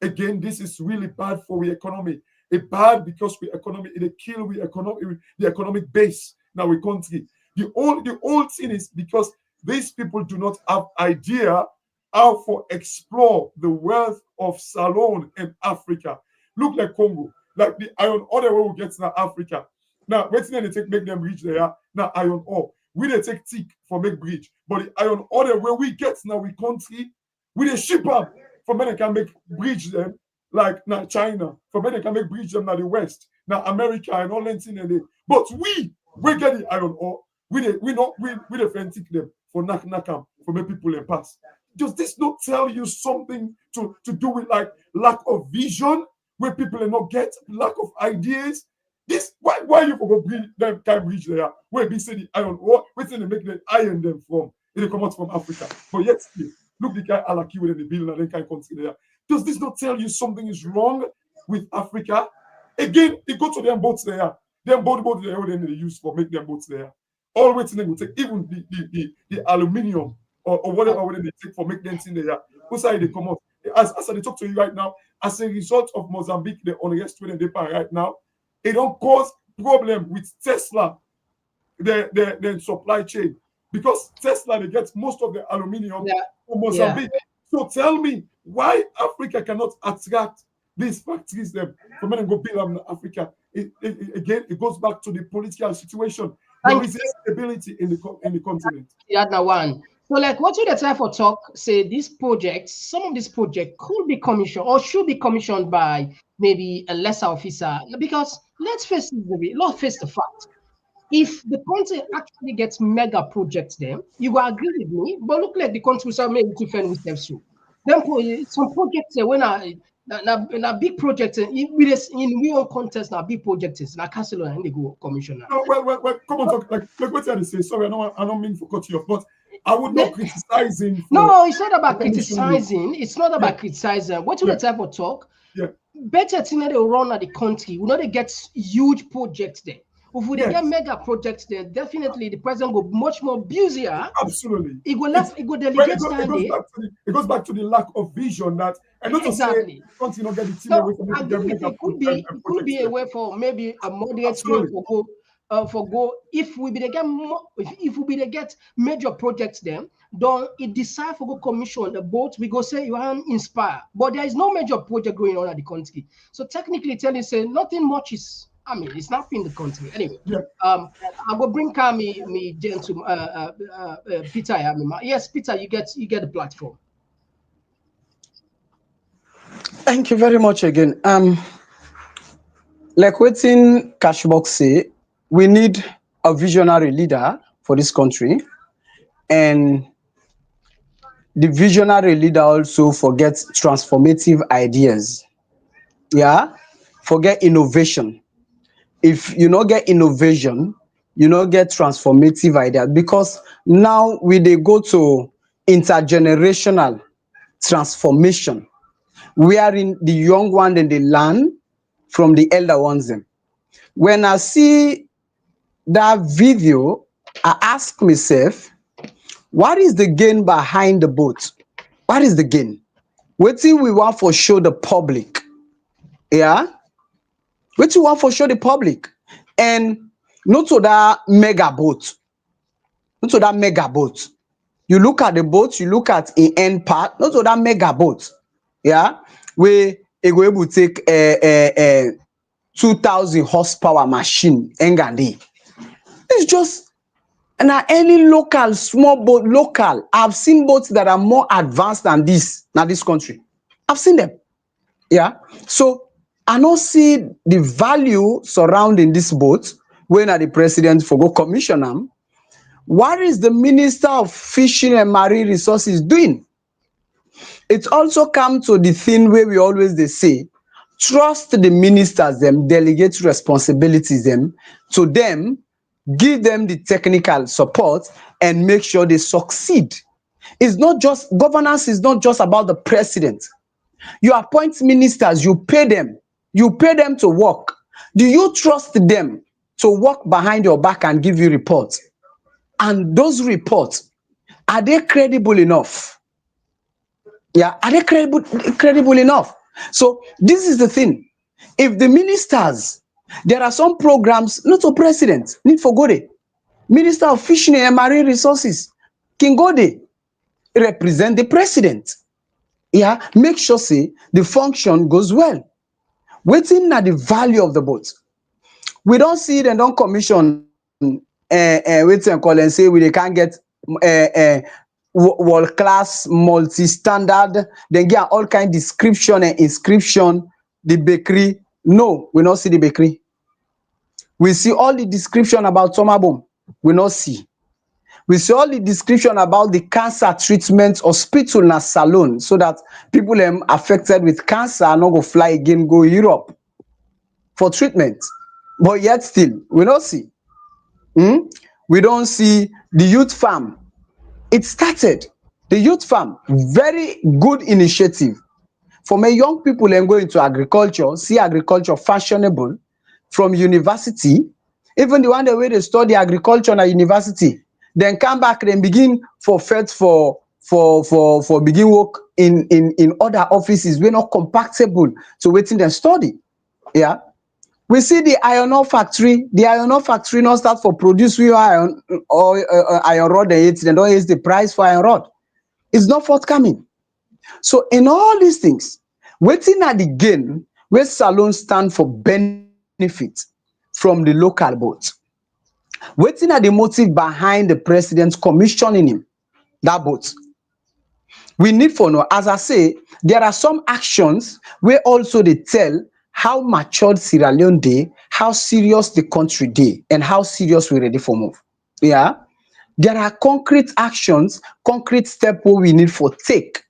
Again, this is really bad for the economy. It's bad because we economy, it kill we economic the economic base now we country. The old thing is because these people do not have idea how to explore the wealth of Salon in Africa. Look like Congo, like the iron ore where we get in Africa. Now, waiting they take make them reach there. Now iron ore. We they take tick for make bridge, but the iron ore where we get now we country, we they ship up for men that can make bridge them like now China, for men that can make bridge them now the West, now America and all that thing. But we get the iron ore. We the fantic them for knock them for make people and pass. Does this not tell you something to do with like lack of vision, where people are not get lack of ideas? This why you for bring them can bridge there? Where we say the iron ore, where they make the iron them from? They come out from Africa. But yet still, look the guy Alaki within the building and then can consider. Does this not tell you something is wrong with Africa? Again, they go to them boats there. Them boat they use for make them boats there. All waiting they will take even the aluminium or whatever they take for make them in there. Whose side they come out? As I talk to you right now, as a result of Mozambique, the unrest where they pay right now, it don't cause problem with Tesla, the supply chain, because Tesla they get most of the aluminium from Mozambique. So tell me why Africa cannot attract these factories them for men and go build them in Africa. Again, it goes back to the political situation. There is instability in the continent. Yeah, now one. So, like, what we try for talk say these projects, some of these projects could be commissioned or should be commissioned by maybe a lesser officer, because let's face the fact. If the country actually gets mega projects, then you will agree with me. But look like the country will maybe to fend with them soon. Then some projects when na big projects in we own contest na big projects na castle and they go commissioner. No, well, come on, talk like what I say. Sorry, I don't mean to cut you off, but I would not criticize him. No, it's not about criticizing. It's not about criticizing. What you the type of talk? Yeah. Better thing they run at the country. We know they get huge projects there. If we get mega projects there, definitely the president go much more busier. Absolutely. It go delegate it goes back to the lack of vision that and not exactly. To say not get the team so away from it could be a way for maybe a moderate for go if we be to get more, if we be to get major projects then don't it decide for go commission the boat we go say you are inspire, but there is no major project going on at the country. So technically telling say nothing much is it's not in the country anyway. I will bring me gentleman Peter. Yes, Peter, you get the platform. Thank you very much again. Like what in Cashbox say, we need a visionary leader for this country, and the visionary leader also forgets transformative ideas. Yeah, forget innovation. If you not get innovation, you not get transformative ideas, because now they go to intergenerational transformation, wherein the young one then they learn from the elder ones. Them. When I see that video, I ask myself, what is the gain behind the boat? What is the gain? What do we want for show the public? Yeah? What do you want for show the public? And not to that mega boat. Not to that mega boat. You look at the boat, you look at the end part, not to that mega boat. Yeah? Where it will able to take a 2,000 horsepower machine. It's just any local small boat, local. I've seen boats that are more advanced than this, now this country. I've seen them. Yeah. So I don't see the value surrounding this boat when the president for go commission them. What is the Minister of Fishing and Marine Resources doing? It also comes to the thing where we always they say, trust the ministers, them delegate responsibilities them to them, give them the technical support and make sure they succeed. It's not just governance is not just about the president. You appoint ministers, you pay them to work. Do you trust them to work behind your back and give you reports? And those reports, are they credible enough? Yeah, are they credible enough? So this is the thing. If the ministers, there are some programs, not a president, need for go there. Minister of Fishing and Marine Resources can go there, represent the president. Yeah, make sure say the function goes well. Waiting at the value of the boat. We don't see it and don't commission wait and call and say they can't get world class, multi-standard, then get all kind of description and inscription, the bakery. No, we not see the bakery. We see all the description about Tomabom. We not see. We see all the description about the cancer treatment hospital na salon, so that people affected with cancer are not go fly again, go Europe for treatment. But yet still, we don't see. We don't see the youth farm. It started. The youth farm, very good initiative. from a young people and go into agriculture, see agriculture fashionable from university, even the one way they study agriculture at university, then come back and begin for first for begin work in other offices wey not compatible to wetin dem study. Yeah, we see the iron ore factory. The iron ore factory not start for produce we iron or iron rod. Dem don raise the price for iron rod. It's not forthcoming. So in all these things, wetin na the gain wey Salon stand for benefit from the local boat? Wetin are the motive behind the president commissioning him that boat? We need for know, as I say, there are some actions where also they tell how matured Sierra Leone dey, how serious the country dey, and how serious we ready for move. Yeah, there are concrete actions, concrete steps wey we need for take.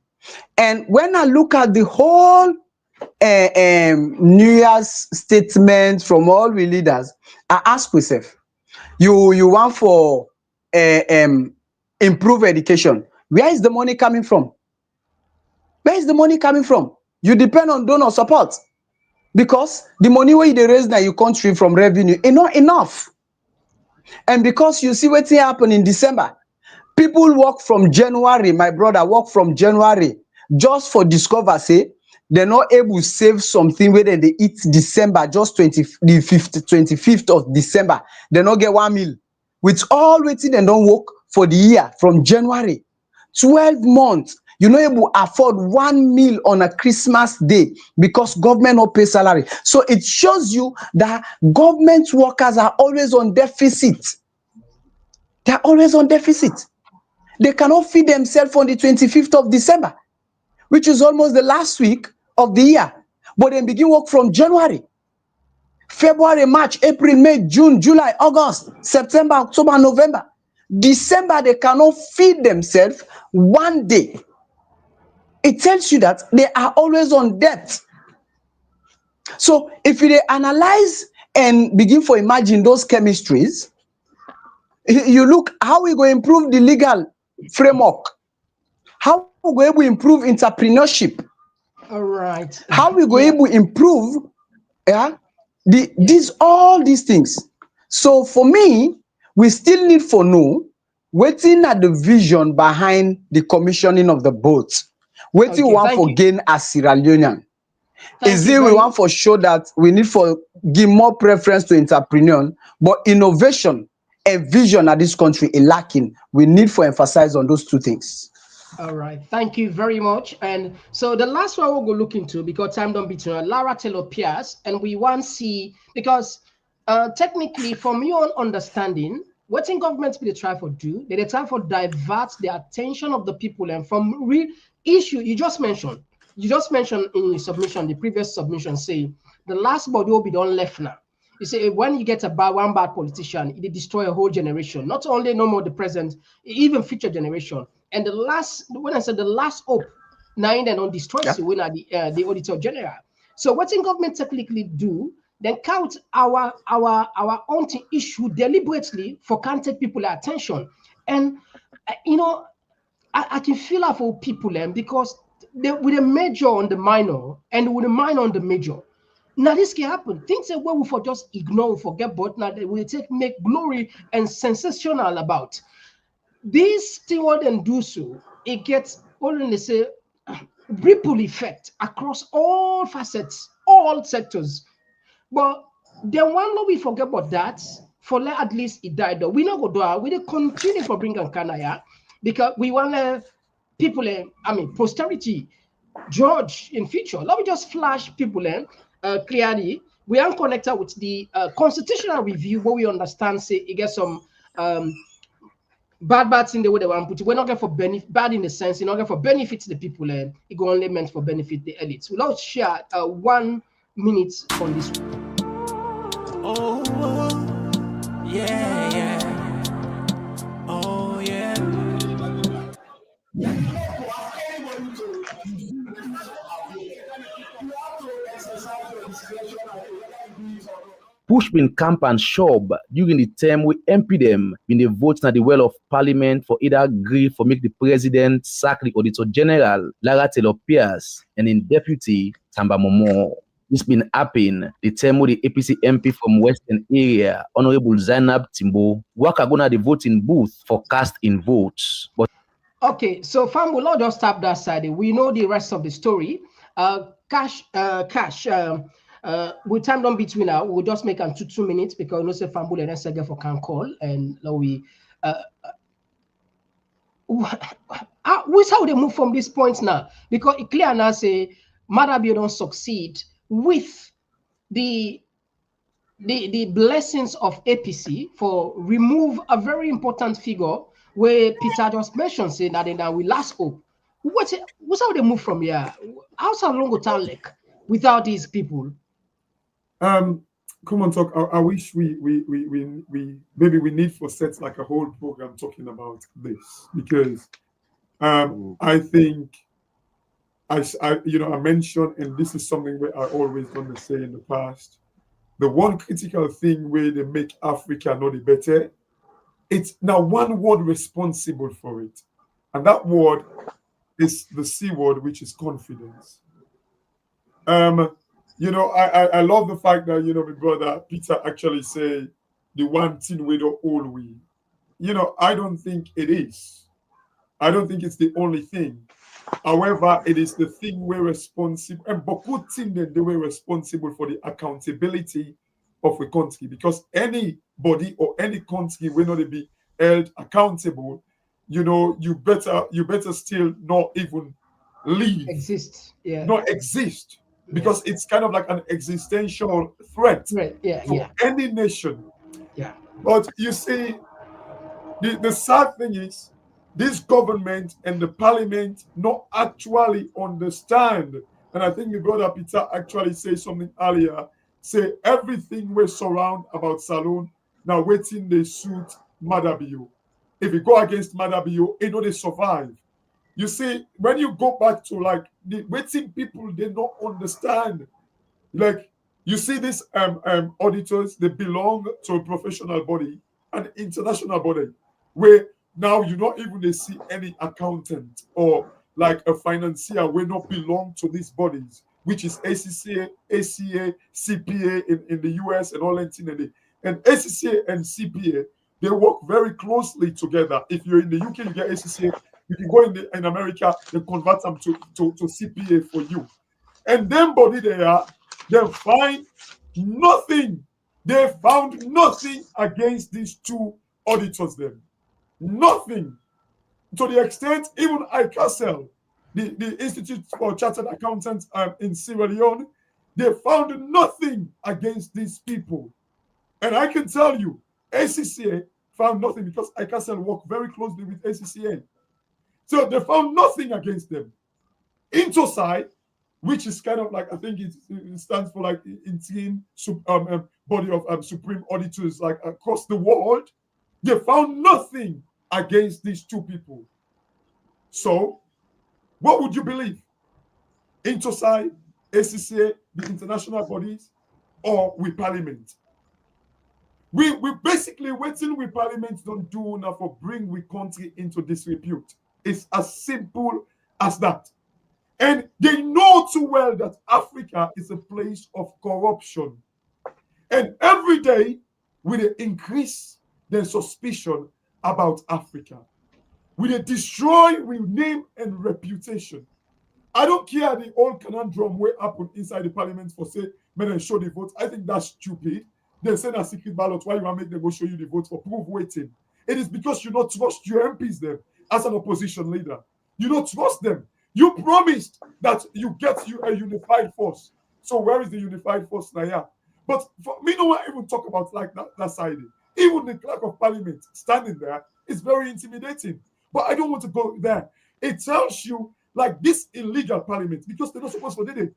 And when I look at the whole New Year's statement from all we leaders, I ask myself, you want for improve education, where is the money coming from? Where is the money coming from? You depend on donor support, because the money wey you dey raise na your country from revenue e not enough. And because you see wetin happen in December, people work from January, my brother work from January just for discover say they're not able to save something wey dem dey eat December, just 25th of December, they not get 1 meal. With all wetin dem don work for the year from January, 12 months, you no able afford 1 meal on a Christmas day because government no pay salary. So it shows you that government workers are always on deficit. They are always on deficit. They cannot feed themselves on the 25th of December, which is almost the last week of the year. But they begin work from January, February, March, April, May, June, July, August, September, October, November. December, they cannot feed themselves 1 day. It tells you that they are always on debt. So if you analyze and begin for imagine those chemistries, you look how we go improve the legal framework, how we go able improve entrepreneurship, All right. how we go able improve all these things. So for me, we still need for know wetin are the vision behind the commissioning of the boat. Wetin Okay, we want thank for you. gain as Sierra Leonean. Thank Is you it we very- want for show that we need for give more preference to entrepreneur, but innovation and vision at this country is lacking. We need for emphasize on those two things. All right, thank you very much. And so the last one we'll go look into, because time don't be too Lara Taylor Pierce, and we want to see, because technically from your understanding, what in government be they try for do, they try for divert the attention of the people and from real issue you just mentioned. You just mentioned in your submission, the previous submission, say the last body will be done left now. You say when you get one bad politician, it destroy a whole generation. Not only no more the present, even future generation. And the last, when I said the last hope, now they don't destroy you when the auditor general. So what in government technically do, then count our own issue deliberately for can't take people attention. And I can feel that for people because they with a major on the minor and with a minor on the major. Now this can happen. Things that we for just ignore, forget, but now they will make glory and sensational about. This thing what they do so, it gets all in the say ripple effect across all facets, all sectors. But then one we forget about that, for at least it died. We not go do we continue for bringing Kanaya because we want people, posterity, George in future. Let me just flash people clearly. We are connected with the constitutional review where we understand, say, it gets some bad in the way they want to put it. We're not going for benefit, bad in the sense, you're not going for benefit to the people, and it go only meant for benefit the elites. We'll now share 1 minute on this. Oh, yeah. Oh, yeah. push bin camp and shove during the term wey MP dem bin dey vote na the well of parliament for either gree for make the president sack the auditor general Lara Taylor Pierce and in deputy Tamba Momo. This been happen the term wey the APC MP from Western area, Honorable Zainab Timbo, waka go na the voting booth for cast in votes. But okay, so fam, we'll not just stop that side. We know the rest of the story. With time done between now, we'll just make 2 minutes because no say fam and then for can call and now we which how they move from this point now, because it clear now say Madabio don't succeed with the blessings of APC for remove a very important figure where Peter just mentioned saying that we last hope. What's how they move from here? How's how long will take without these people? Komon-Tok. I wish we maybe we need for sets like a whole program talking about this, because I think I mentioned, and this is something where I always gonna say in the past, the one critical thing where they make Africa not the better, it's now one word responsible for it, and that word is the C word, which is confidence. I love the fact that my brother Peter actually say the one thing we don't all we. I don't think it is. I don't think it's the only thing. However, it is the thing we're responsible, and Boku thing that they were responsible for the accountability of a country, because anybody or any country will not be held accountable. You better still not even leave, not exist, because it's kind of like an existential threat for any nation. But you see, the sad thing is, this government and the parliament not actually understand. And I think my brother Peter actually said something earlier, say everything we surround about Salone, now waiting they suit Madabio. If you go against Madabio, they survive. You see, when you go back to like the waiting people, they don't understand. Like, you see these auditors, they belong to a professional body, an international body, where now you don't even see any accountant or like a financier will not belong to these bodies, which is ACCA, ACA, CPA in the US and all that. And ACCA and CPA, they work very closely together. If you're in the UK, you get ACCA. You can go in America and convert them to CPA for you. And then body they find nothing. They found nothing against these two auditors then. Nothing. To the extent, even ICASL, the Institute for Chartered Accountants in Sierra Leone, they found nothing against these people. And I can tell you, ACCA found nothing, because ICASL worked very closely with ACCA. So they found nothing against them. Intosai, which is kind of like, I think it stands for like Indian body of supreme auditors like across the world, they found nothing against these two people. So, what would you believe? Intosai, ACCA, the international bodies, or with Parliament? We basically waiting with Parliament don't do enough for bring we country into disrepute. It's as simple as that. And they know too well that Africa is a place of corruption. And every day, we increase their suspicion about Africa. We destroy with name and reputation. I don't care the old conundrum way up inside the parliament for say, men and show the vote. I think that's stupid. They send a secret ballot. Why you want to make them go show you the vote for proof waiting? It is because you don't trust your MPs them as an opposition leader. You don't trust them. You promised that you get you a unified force. So where is the unified force now? Yeah. But for me, no one even talk about like that side. Even the clerk of parliament standing there is very intimidating. But I don't want to go there. It tells you like this illegal parliament, because they're not supposed to do it.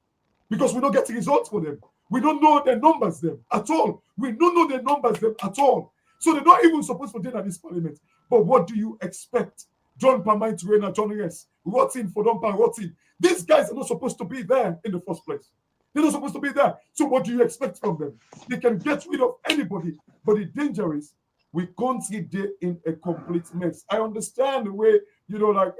Because we don't get results for them. We don't know their numbers them at all. We don't know their numbers them at all. So they're not even supposed to do that this parliament. But what do you expect? John Pamai Turena, John Rotting for Don Rotting. These guys are not supposed to be there in the first place. They're not supposed to be there. So what do you expect from them? They can get rid of anybody. But the danger is we can't see there in a complete mess. I understand the way, like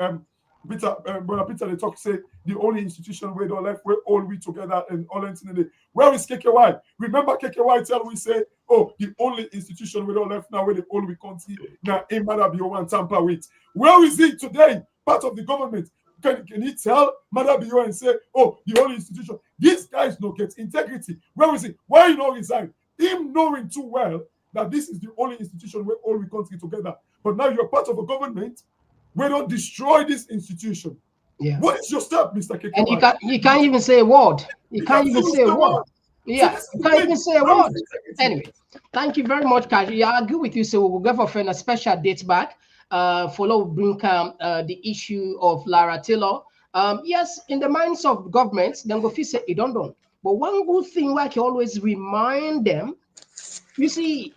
Peter, Brother Peter, they talk, say the only institution where they left, where all we together and all entity. Where is KKY? Remember KKY tell we say, oh, the only institution we don't left now where the all we can't see now in Madabio and Tampa with. Where is it today? Part of the government. Can he tell Madabio and say, oh, the only institution? These guys don't get integrity. Where is it? Why you not resign? Him knowing too well that this is the only institution where all we can't get together. But now you're part of a government. We don't destroy this institution. Yeah. What is your step, Mr. KKY? And you can't even say a word. You can't even say a word. Yeah, So you can't even say a word. Anyway, thank you very much, Kaji. Yeah, I agree with you. So we'll go for a special date back. Follow bring the issue of Lara Taylor. Yes, in the minds of governments, then go say it don't done. But one good thing, like you always remind them, you see,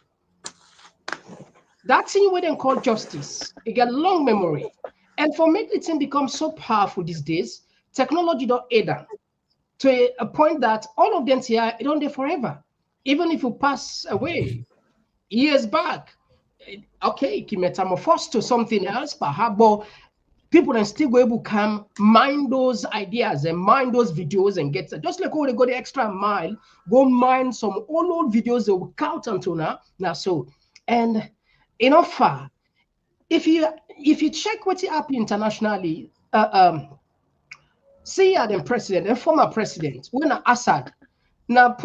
that thing we then call justice, it got long memory. And for make the thing become so powerful these days, technology don't aid them to a point that all of them here don't there forever. Even if you pass away years back, okay, it can metamorphose to something else, perhaps, but people can still go able to come mine those ideas and mine those videos and get just like how they go the extra mile, go mine some old videos that will count until now. So, and enough far. If you check what happened internationally, Syria and president and former president when Assad na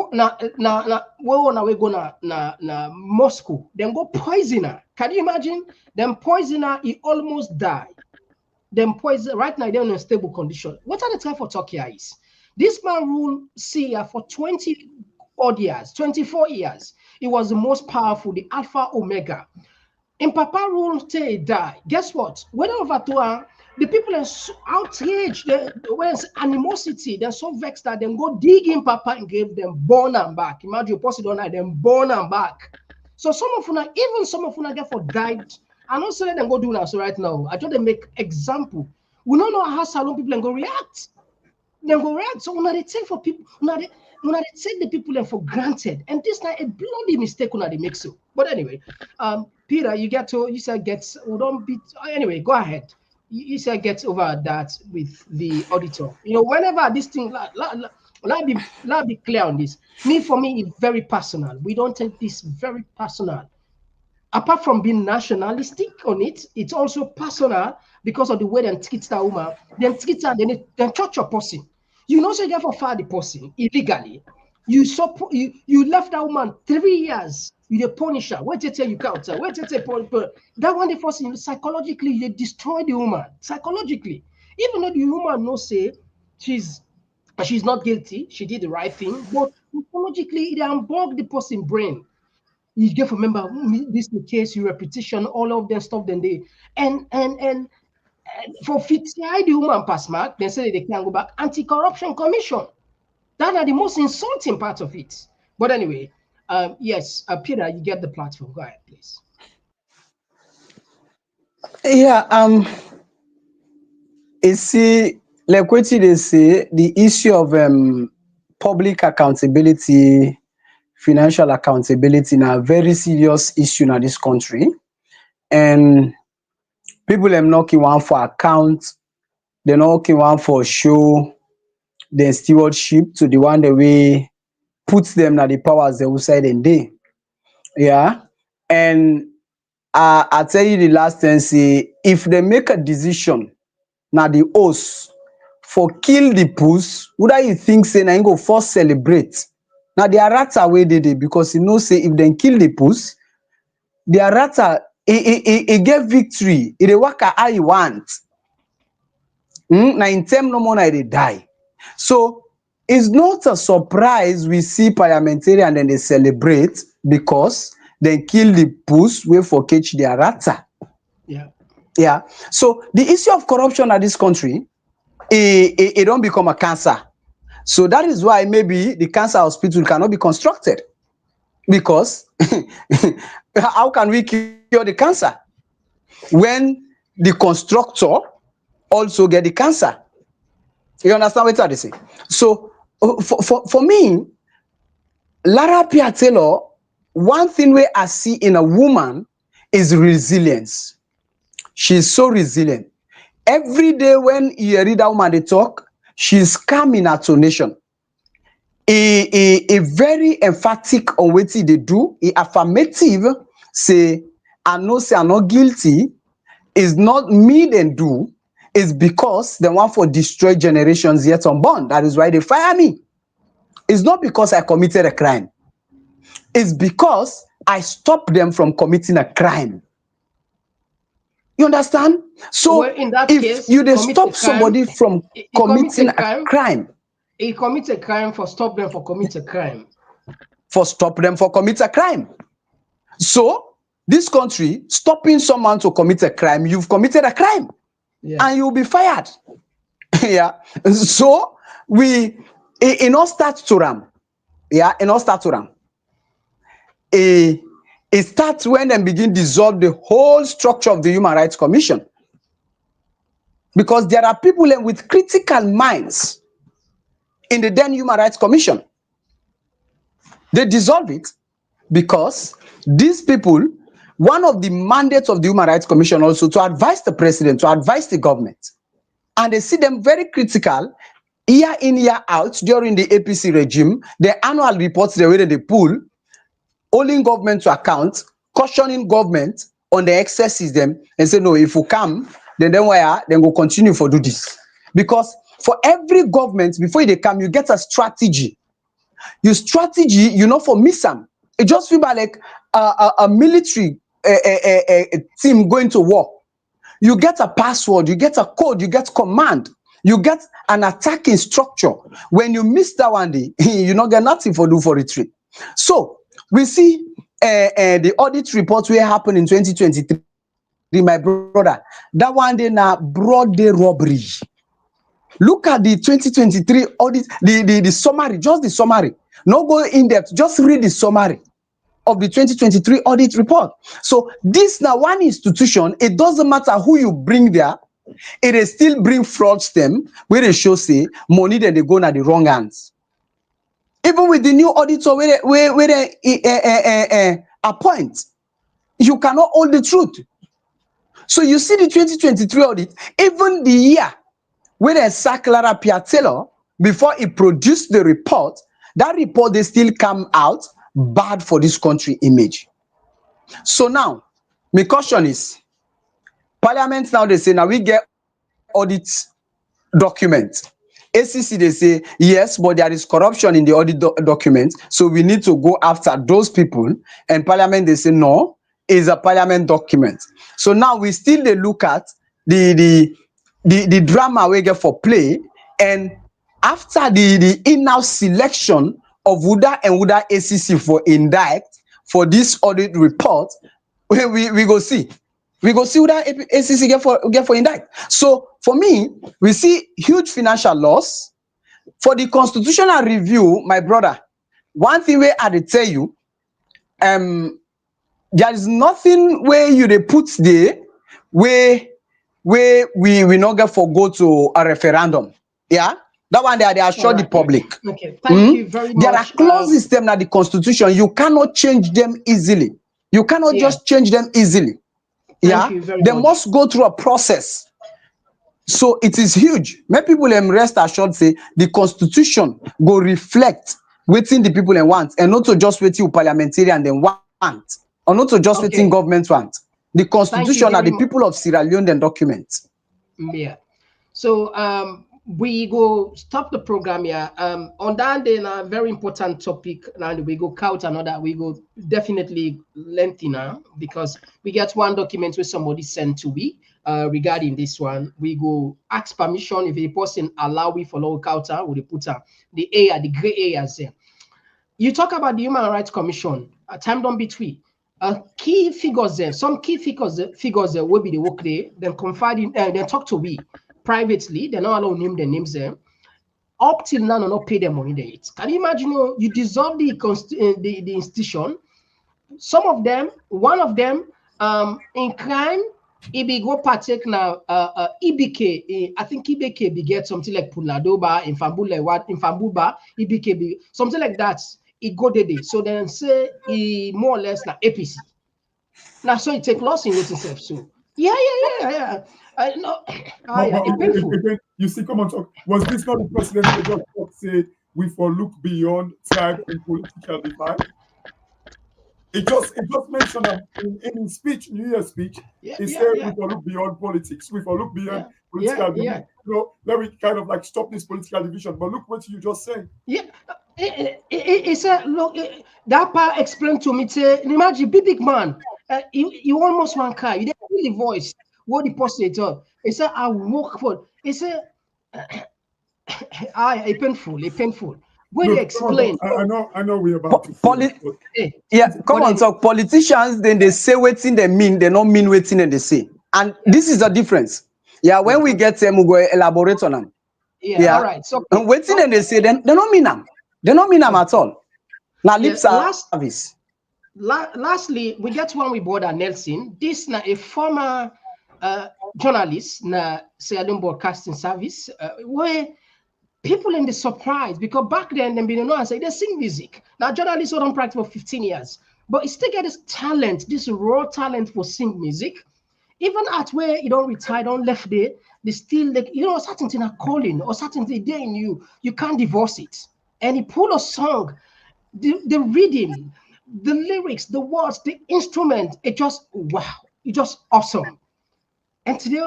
we go na Moscow, then go poisoner. Can you imagine? Then poisoner, he almost died. Then poison right now they're in a stable condition. What are the time for Turkey is? This man ruled Syria for 20 odd years, 24 years. It was the most powerful, the Alpha Omega. In Papa rule till he die. Guess what? When over to the people are so outraged, there's animosity, they're so vexed that they go dig in Papa and give them born and back. Imagine you post it on them born and back. So some of you, even some of you get for died. I don't say them go do now. So right now, I try to make example. We don't know how Salon people go react. They go react. So when they take for people, when they take the people for granted, and this is a bloody mistake when they make so. But anyway, Peter, you said gets don't beat anyway. Go ahead. You said gets over that with the auditor. Whenever this thing, let be clear on this. For me, it's very personal. We don't take this very personal. Apart from being nationalistic on it, it's also personal because of the way they treat that woman. Then treat her, then touch your person. So you therefore fire the person illegally. You left that woman 3 years. You punish her. Wait till you count her. Wait till that one the first thing psychologically you destroy the woman psychologically. Even though the woman no say she's not guilty, she did the right thing, but psychologically it unblock the person brain. You get to remember this the case, your repetition, all of them stuff. Then they and for 50 the woman pass mark, then say they can go back. Anti-Corruption Commission. That are the most insulting part of it. But anyway, yes, Peter, you get the platform. Go ahead, please. Yeah, you see, like what they say, the issue of public accountability, financial accountability, now a very serious issue in this country, and people are knocking one for account, they're knocking one for show, then stewardship to the one that we puts them at the powers they will say then they. Yeah, and I tell you the last thing, say if they make a decision, now the host for kill the puss, would I think say na go first celebrate? Now the rata way they because say if they kill the puss, the rata it get victory, it work how you want. Now in term no more they die. So it's not a surprise we see parliamentarian and then they celebrate because they kill the puss way for catch their rata. Yeah. So the issue of corruption at this country, it don't become a cancer. So that is why maybe the cancer hospital cannot be constructed. Because how can we cure the cancer when the constructor also get the cancer? You understand what I say? So For me, Lara Pia Taylor, one thing where I see in a woman is resilience. She's so resilient. Every day when you read that woman they talk, she's calm in her tonation. A very emphatic on what they do, affirmative, say, I know say I'm not guilty, is not me then do, is because they want for destroy generations yet unborn. That is why they fire me. It's not because I committed a crime. It's because I stopped them from committing a crime. You understand? So Well, in that if case, you commit a stop crime, somebody from he committing commit a crime, he commit a crime for stop them for commit a crime. for stop them for commit a crime. So this country stopping someone to commit a crime, you've committed a crime, and you'll be fired. Yeah. So we in all start to ram. Yeah, in all start to ram. It starts when they begin dissolve the whole structure of the Human Rights Commission. Because there are people with critical minds in the then Human Rights Commission. They dissolve it because these people, one of the mandates of the Human Rights Commission also to advise the president, to advise the government. And they see them very critical year in, year out during the APC regime. The annual reports, the way that they pull, holding government to account, cautioning government on the excesses them, and say, no, if we come, then we'll continue for do this. Because for every government, before they come, you get a strategy. Your strategy, you know, for MISAM, it just feel like a military team going to war. You get a password, you get a code, you get command, you get an attacking structure. When you miss that one day, you not get nothing for do for retreat. So we see the audit report will happen in 2023. My brother, that one day now broad day robbery. Look at the 2023 audit, the summary, just the summary. No go in depth, just read the summary of the 2023 audit report. So this now one institution, it doesn't matter who you bring there, it is still bring fraudsters where they show say money that they go na the wrong hands. Even with the new auditor where they appoint, you cannot hold the truth. So you see the 2023 audit, even the year where they sack Lara Pia Taylor, before he produced the report, that report they still come out bad for this country image. So now, my question is, Parliament now they say, now we get audit document. ACC they say, yes, but there is corruption in the audit document, so we need to go after those people. And Parliament they say, no, it's a Parliament document. So now we still they look at the drama we get for play, and after the in-house selection of WUDA and WUDA ACC for indict for this audit report, we go see. We go see WUDA ACC get for indict. So for me, we see huge financial loss. For the constitutional review, my brother, one thing where I tell you, there is nothing where you they put there where we not get for go to a referendum. Yeah, that one they assure the public. Okay, thank you very much. There are clauses them in the constitution. You cannot change them easily. You cannot just change them easily. Thank you very they much. must go through a process. So it is huge. Many people rest assured say the constitution go reflect waiting the people want, and not to just waiting parliamentarian then want, or not to just waiting government want. The constitution are the people of Sierra Leone then document. Yeah. So we go stop the program here. On that day, a very important topic. Now we go count another. We go definitely lengthy now because we get one document where somebody sent to we regarding this one. We go ask permission if the person allow we follow counter. We put the gray areas there. You talk about the Human Rights Commission. Time don't between. Key figures there. Some key figures there will be the work there. Then confide in. Then talk to we privately. They're not allowed to name their names there. Up till now, not pay their money there. Can you imagine? You dissolve the institution. Some of them, one of them, in crime, Ibi go partake now IBK. I think IBK be get something like Puladoba in Fambula, what in Fambuba, IBK be something like that. It go there. So then say more or less na APC. Now so it take loss in waiting self. So yeah. I know. Yeah, it's painful. Again, you see, come on, talk. Was this not the president who just say we for look beyond tribe and political divide? It just mentioned in his speech, New Year's speech, he said we for look beyond politics, we for look beyond political division. You know, let me kind of like stop this political division. But look what you just said. Yeah. He said, look, that part explained to me, say, imagine big man, you almost one car, you didn't really voice what the person told. He said, I work for, he said, it's painful. When they explain. I know we're about to come on, talk. Politicians, then they say waiting they mean, they don't mean waiting and they say. And this is the difference. Yeah, when we get them, we go elaborate on them. Yeah. All right. So waiting and they say, they don't mean them. They don't mean them at all. Now, lip service. Lastly, we get one with Brother Nelson. This na a former journalist na Sierra Broadcasting Service, where people in the surprise because back then they didn't know and say they sing music. Now journalists don't practice for 15 years, but he still get this talent, this raw talent for sing music. Even at where you don't retire, don't left there, they still like certain thing are calling or certain thing there in you can't divorce it. And he pull a song, the rhythm, the lyrics, the words, the instrument, it just it's just awesome. And today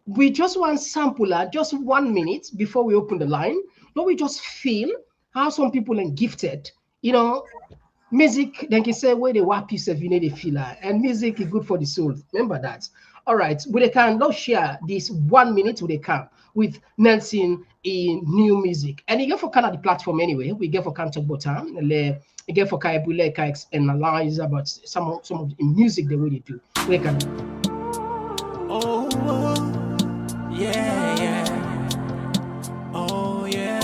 we just want sampler, just 1 minute before we open the line. But we just feel how some people are gifted. Music, they can say where they wap yourself, they feel that. And music is good for the soul. Remember that. All right, we can now share this 1 minute with Nelson in new music. And you get for Canada platform anyway. We get for Talk Bottom. We get for Kaibule analyze about some of the music the way they do. We can. Yeah. Oh, yeah.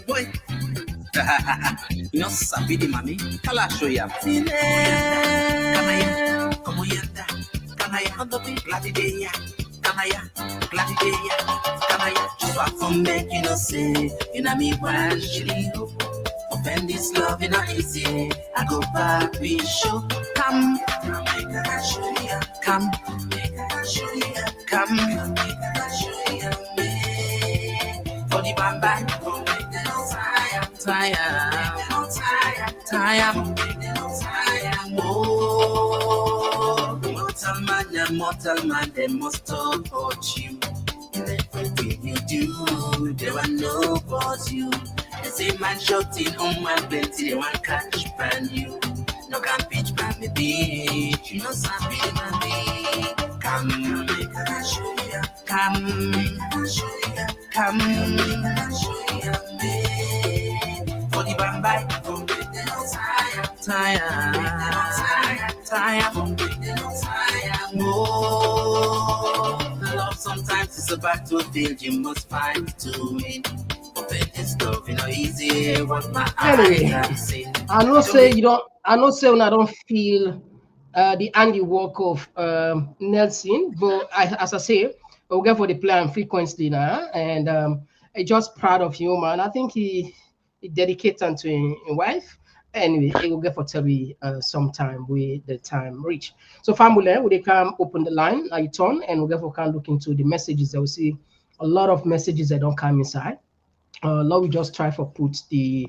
Boy. No sabi di mami. Kala show ya. Kamaya. Como yanda. Kamaya. On the beat. Gladideya. Kamaya. Gladideya. Kamaya. Just walk from make you know say. You know me one shilly hope. Open this love in a easy. I go back we show. Come. Make I show ya. Come. Come, for the bamba, tire. Oh, mortal man, they must talk about you. If you do, they will know about you. They say man shouting on my plenty, they want catch brand new. No can pitch by me beach, you know something man beach. Come, make I show ya. Come, make I show ya. Come, make I show ya. For the bamba, from the tire. Oh, love sometimes it's a battlefield you must fight to win. Open this love, easy. What my eyes see. I know say when I don't feel the handiwork of Nelson, but as I say, we'll get for the play and frequency now, and I'm just proud of him, man. I think he dedicated to his wife. Anyway, he will get for tell me sometime with the time reach. So family, we come open the line, I turn, and we'll get for can look into the messages. That we see a lot of messages that don't come inside. Now we just try for put the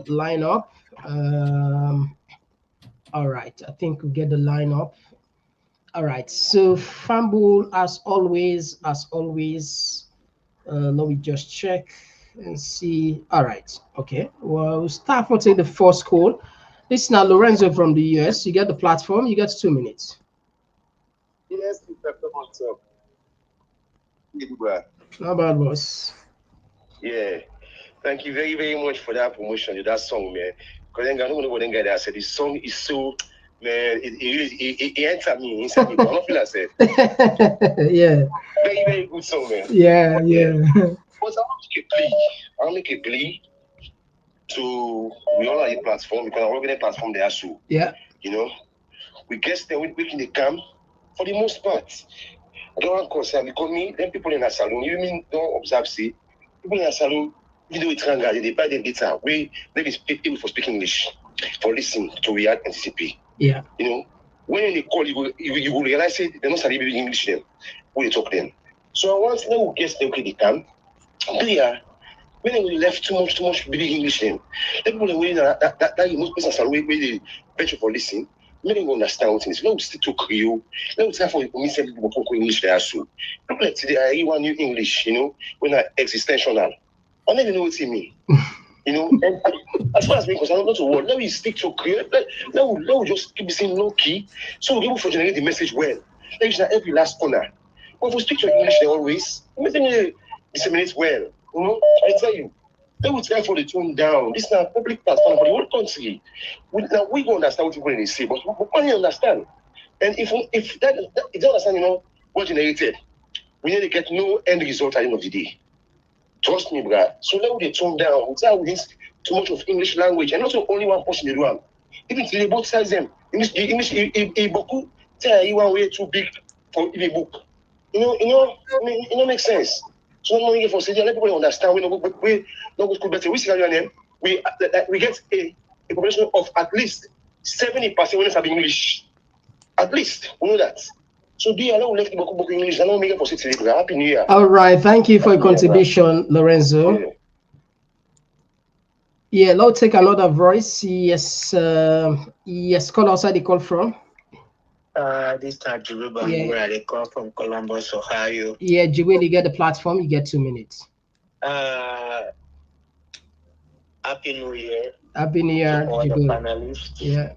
line up. All right, I think we get the line up. All right, so Fumble as always. Let me just check and see. All right, okay. Well, we'll start for the first call. This is now Lorenzo from the US. You get the platform. You get 2 minutes. Yes, Mr. Komon-Tok. Not bad, boss. Yeah, thank you very, very much for that promotion of that song, man. Because I don't know what the guy that said this song is so, man, it entered me inside me. I don't feel like I said. Yeah. Very, very good song, man. Yeah. But I'll make a plea to we all are a platform because I'm working a platform there, so yeah. We guess them we can come for the most part. I don't want concern because me, them people in a salon, you mean don't observe see people in a salon, you do it they buy the data. We maybe people for speaking English, for listening to react and anticipate. Yeah. You know, when they call you will realize it, they're not studying English then. When they talk them. So once they will guess them they come, clear. When they left too much big English then, people are waiting that most persons are where they better for listening. Many will understand what it is. Let us stick to Creole. Let us try for me say people talk English there so. Look like today I want new English, you know, when I existential. I don't even know what it means. You know, and as far as me concerned, not to word. Let me stick to Creole. Let me just keep saying low key, so we'll be able to generate the message well. Let us every last corner. But if we speak to English, they always everything disseminates well. You know, I tell you. They will try for the tone down. This is not a public platform for the whole country. We don't understand what people say, but we only understand. And if that you don't understand, you know, what generated, we need to get no end result at the end of the day. Trust me, bruh. So let me tone down. Without this too much of English language, and not only one person in the room. Even if they both size them, English, boku, tell you one way too big for a book. It makes sense. So no need for say let people understand. We know we better. We see your name. We get a population of at least 70% when it's English. At least we know that. So do you allow left book English? I don't make it for city. Happy New Year. All right, thank you for your contribution, Lorenzo. Yeah, let's take another voice. Yes, yes. Call outside the call from. This is Jiruba where they call from Columbus, Ohio. Yeah, Jiruba, you get the platform. You get 2 minutes. Happy New Year. Happy New Year, to all the Jiruba. panelists. Yeah.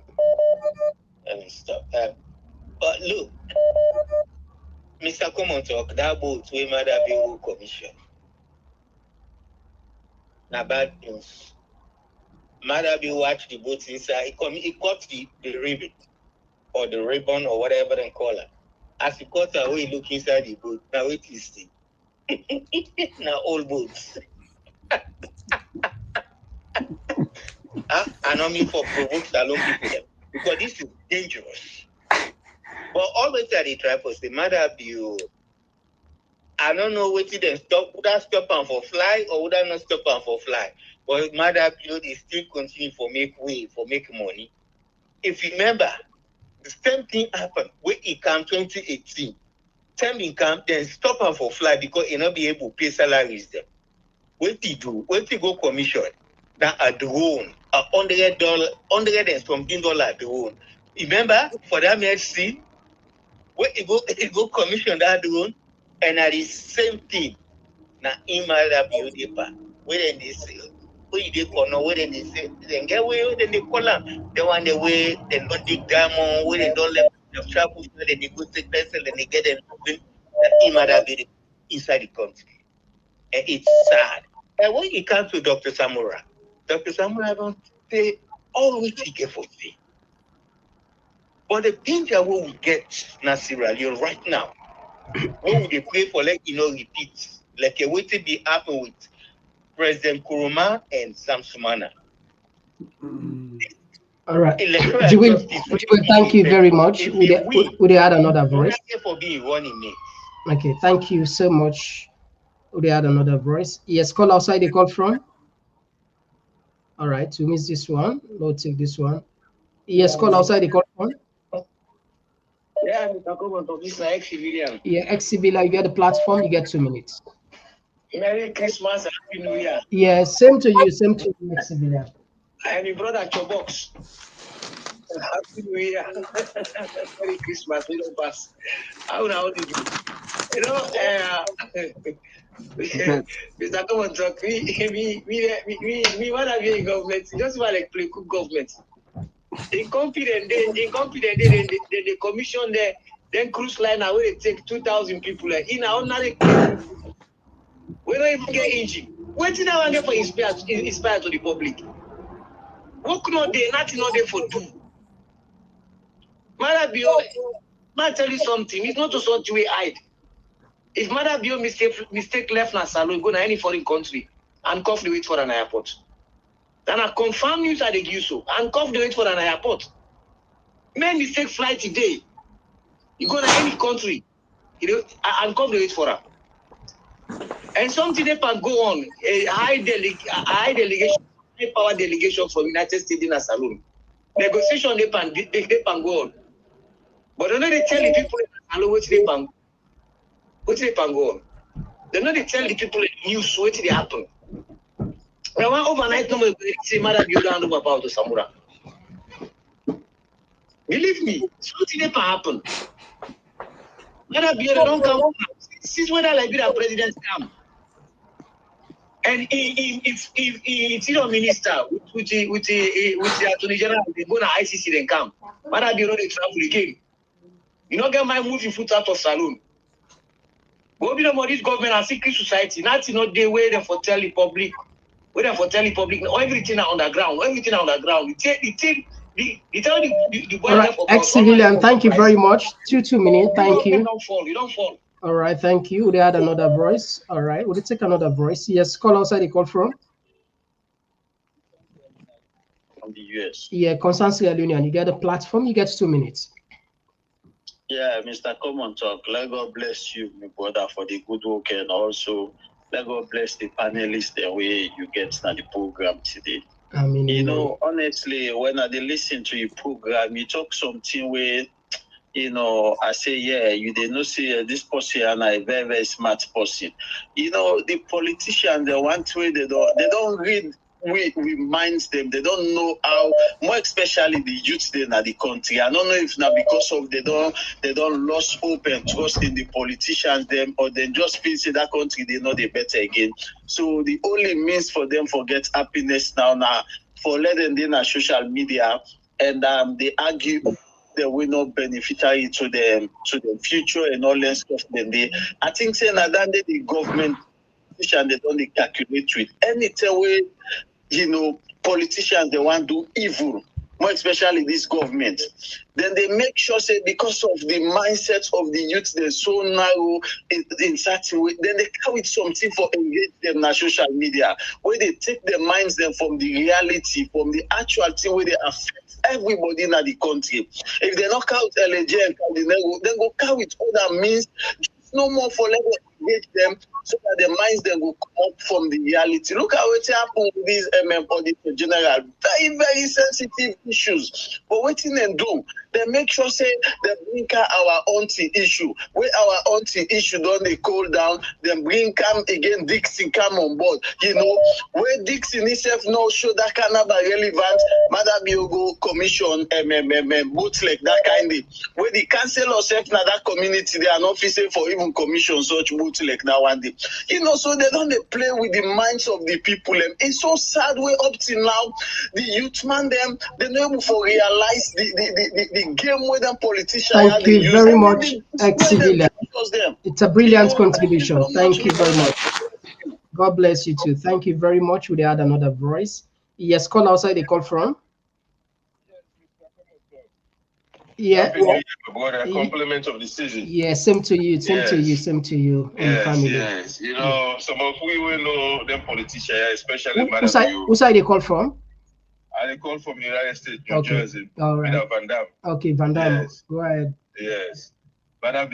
And stuff. But look, Mr. Komon-Tok, that boat we might have been commission. Now bad news. Mother be watch the boat inside. He cut the ribbon or the ribbon or whatever they call it. As he cut away, he look inside the boat. Now it is now old boats. And only for provoke salon people them. Because this is dangerous. But always that they try for say, Mother be I don't know what they stop. Would I stop them for fly or would I not stop them for fly? But Mother be they still continue for make way, for make money. If you remember, the same thing happened when it came 2018. Time in camp, then stop them for fly because he not be able to pay salaries them. What they do? What they go commission? That a drone, $100 and something dollar drone. Remember for that MC, when he go commission that drone, and at the same thing, now email that paper. Where they say, where they call where they say, then get away, then they call them. They want the way, they don't dig diamond, where they don't let the travel, then they go take pencil, then they get them email that inside the country. And it's sad. And when it comes to Dr. Samura don't say always he get for free. But the danger we will get now Sierra Leone right now, what would they pray for like repeat? Like a way to be happen with President Kuruma and Sam Sumana. All right. Jiruba, thank you very much. Would they add another voice? For being running. Okay, thank you so much. Would they add another voice? Yes, call outside the call from. All right, we miss this one. We'll take this one. Yes, call outside the call from. Yeah, Mr. Komon-Tok, this is ex-civilian. Yeah, ex-civilian, you get the platform, you get 2 minutes. Merry Christmas and Happy New Year. Yeah, same to you, ex-civilian. And your brother Chobox. Happy New Year. Merry Christmas, we don't pass. How did you? You know, Mr. Komon-Tok, we want to be in government. Just want to play good government. Incompetent, they commission there, then cruise line where they take 2,000 people in our ordinary. We don't even get engine. What did I get for inspire to the public? What could not they nothing not there for do? Mother Bio, man tell you something, it's not to sort you hide. If Mother Bio mistake left na salon, go to any foreign country and cough the wait for an airport. Then I confirm news at the use and cough the wait for an airport. Make mistake fly today. You go to any country, you know, and come to wait for her. And something they can go on, a high delegation, high power delegation from United States in a salon. Negotiation they can go on. But then they tell the people in the salon what they can go on. They know they tell the people in the news what they happen. Now one overnight number say mother you don't know about the Samura. Believe me, something they can happen. Mother you don't come. Since when Liberia president come. And if you know minister with the attorney general, they go to ICC then come. Mother you know they travel again. You know get my movie foot out of saloon. Go be no this government and secret society. Nothing not they wait them for tell the public. Wait them for tell the public. Everything are underground. Everything are underground. The boy. All right, ex-civilian, thank you very much. 2 minutes. Thank you. You don't fall. You don't fall. All right, thank you. They had another voice. All right, we'll take another voice. Yes, call outside. They call from. From the US. Yeah, Constance Union. You get a platform. You get 2 minutes. Yeah, Mr. Komon-Tok, let God bless you, my brother, for the good work, and also let God bless the panelists the way you get to the program today. I mean, you know, honestly, when I listen to your program, you talk something where, you know, I say, yeah, you did not see this person and a very, very smart person. You know, the politicians, the one way they don't read. We reminds them they don't know how, more especially the youth then at the country. I don't know if now because of they don't lost hope and trust in the politicians them, or they just feel say that country they know they better again. So the only means for them for get happiness now for letting them on social media, and they argue they will not beneficiary to the future and all that stuff. Then I think saying that the government and they don't calculate with anything way. You know, politicians, they want to do evil, more especially this government. Then they make sure, say, because of the mindset of the youth, they're so narrow in certain way, then they carry something for engage them on social media, where they take their minds them from the reality, from the actual thing where they affect everybody in the country. If they knock out LAJ and then go carry it other means, no more for level engage them so that their minds then will come up from the reality. Look at what happened with these auditor general. Very, very sensitive issues. But what they do, they make sure say they bring our auntie issue. Where our auntie issue don't they cool down, then bring come again Dixon come on board. You know, where Dixon itself no show that kind of relevant, Madam Biogo Commission, bootleg, that kind of where the councillor self now that community they are not facing for even commission such bootleg that one day. You know, so they don't play with the minds of the people. It's so sad way up till now. The youth man them they never for realize the game with them politicians. Thank you very much, ex-civilian. It's a brilliant contribution. Thank you very much. God bless you too. Thank you very much. We had another voice. Yes, call outside. They call from. Yeah. Compliment of the season. Yeah, same to you. Same to you. Same to you. Yes. You know, some of we will know them politicians, especially who side they call from? I call from the United States, New Jersey. All right. Van Damme. Okay, Van Damme. Yes. Go ahead. Yes. Madam,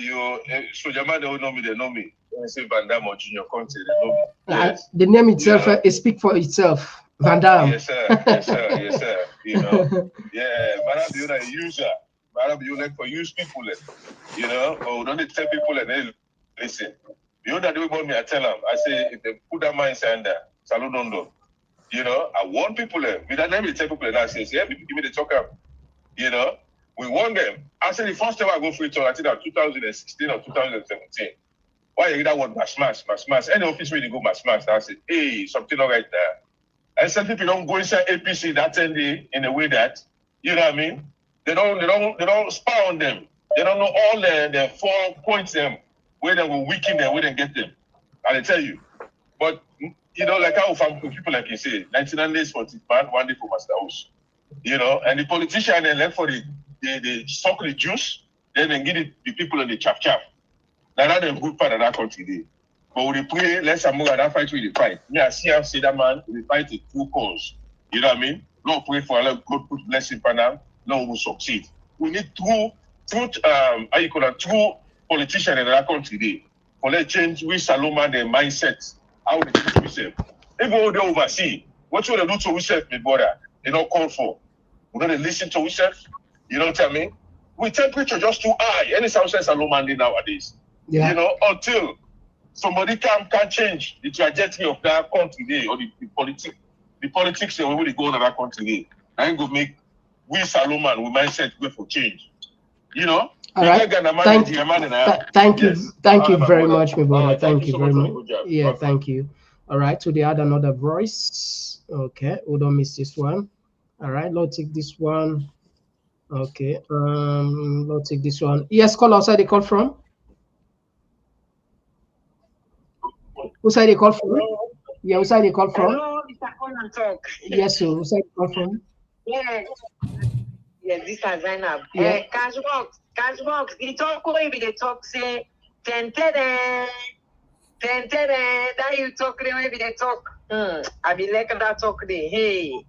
so Jama don't know me, they know me. When I say Van Damme or Junior Conte, they know me. Yes. The name itself speaks for itself. Van Damme. Yes, sir. Yes, sir. Yes, sir. You know. Yeah, Madam, you're a user. Madam, you like for use people, you know, or don't they tell people and they listen. You know that they want me, I tell them, I say, if they put that mindset under, saludondo. You know, I warn people, with that name, they tell people, and I say, yeah, people give me the talk up. You know, we warn them. I said, the first time I go free talk, I think that 2016 or 2017. Why you hear that word, mass? Any office where they go, mass. I said, hey, something all right there. And some people don't go inside APC that 10 day in a way that, you know what I mean? They don't spy on them. They don't know all the 4 points them where they will weaken them, where they get them. I tell you. But you know, like how people like you say, 99 days for man, 1 day for Master House. You know, and the politician then left for the suck the juice, then they give it the people in the chap. Now that's the good part of that country there. But we pray, let Samura that fight with the fight. Me, I see him say that man, we fight a true cause. You know what I mean? Lord pray for Allah, God put blessing for them. No, we will succeed. we need true how you call it, true politician in our country today. For let's change we Saloma their mindset, how they do themselves. Even though they oversee, what you they do to yourself, my brother, they don't call for. We're gonna listen to yourself, you know what I mean? We temperature just too high. Any Southside Saloma nowadays. Yeah. You know, until somebody can change the trajectory of that country today, or the politics the way they go in that country today. I ain't gonna make we Salomon we mindset go for change. You know? All right. Thank you very much, my brother. Thank you very much. Yeah, thank you. All right, so they add another voice. Okay, we don't miss this one. All right, let's take this one. Okay, let's take this one. Yes, call outside the call from. Who side the call from? Yeah, who side the call from? Hello, Mr. Komon-Tok. Yes, sir. Who side the call from? Yes. Yes, this is Zainab. Yeah. Cashbox, the talk way they talk say, ten, that you talk the way they talk. I be like that talk the hey.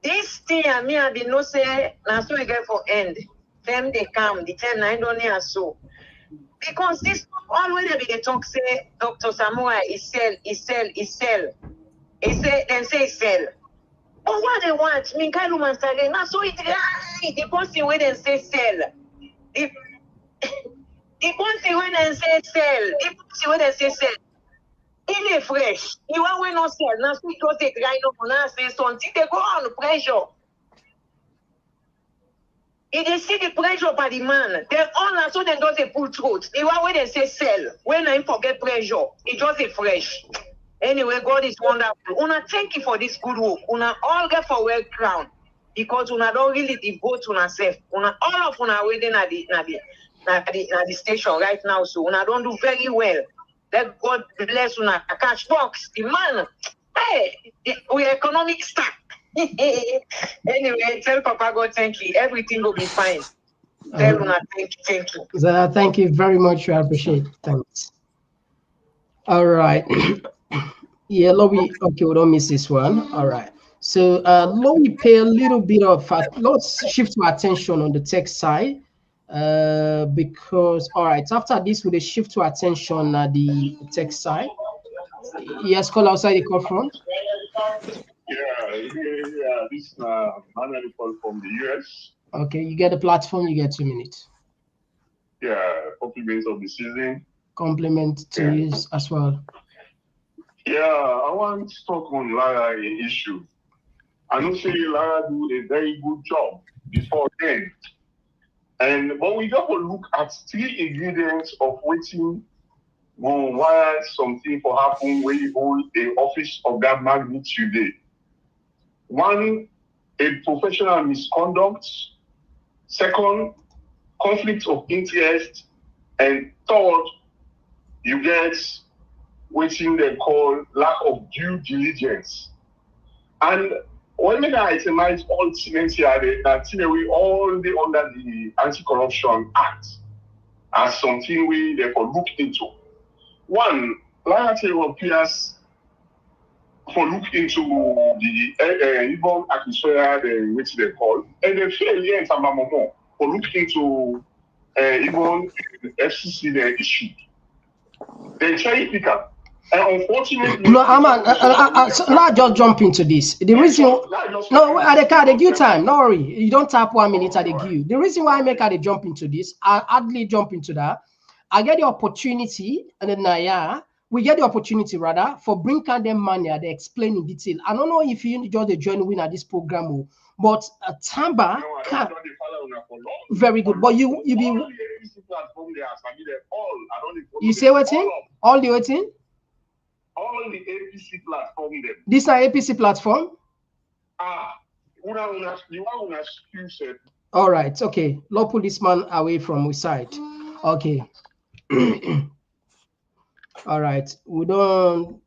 This thing I mean I be no say now so we get for end. Them they come, the 10-9 don't hear so. Because this always they talk say Dr. Samura is sell. Then say sell. But what they want, me kind of say now so it the person when they say sell. The person when they say sell, the person when they say sell. Il est fresh. You want when not sell. Now so it goes take right now say something they go on the pressure. If they see the pressure by the man, then all so they don't say pull throat. The one when they say sell, when I forget pressure, it just a fresh. Anyway, God is wonderful. Una thank you for this good work. Una all get for well crown because una don't really devote to yourself. Una all of una waiting at the station right now, so una don't do very well. Let God bless una cash box. The man, hey, we economic stack. Anyway, tell Papa God thank you. Everything will be fine. Tell una thank you. Zara, thank you very much. I appreciate it. Thanks. All right. Yeah, Lobby. Okay, we don't miss this one. All right. So Lobby pay a little bit of let's shift our attention on the tech side. Because all right, after this, we'll shift to attention at the tech side. Yes, call outside the call from. Yeah, this Manuel call from the US. Okay, you get the platform, you get 2 minutes. Yeah, compliments of the season. Compliment to you as well. Yeah, I want to talk on Lara issue. I know say Lara do a very good job before then. And when we go look at 3 ingredients of waiting why something for happen when you hold a office of that magnitude today. 1, a professional misconduct. 2nd, conflict of interest. And 3rd, you get what they call lack of due diligence. And when I itemize all things here, that we all the under the Anti-Corruption Act as something we therefore look into. 1, like Europeans for look into the even administrator, which they call, and they fail here in Samamomo for look into even FCC the issue. They cherry pick up. And unfortunately, no, not just jump into this. The reason, no, at the give time. No worry, you don't tap 1 minute at the give. The reason why I make I jump into this, I hardly jump into that. I get the opportunity, and then we get the opportunity rather for bring them money. They explain in detail. I don't know if you just join win at this program, but Tamba very good. But you be you say what thing? All the waiting. All the APC platform them. This is an APC platform? All right, okay. Let's put this man away from we side. Okay. All right. We don't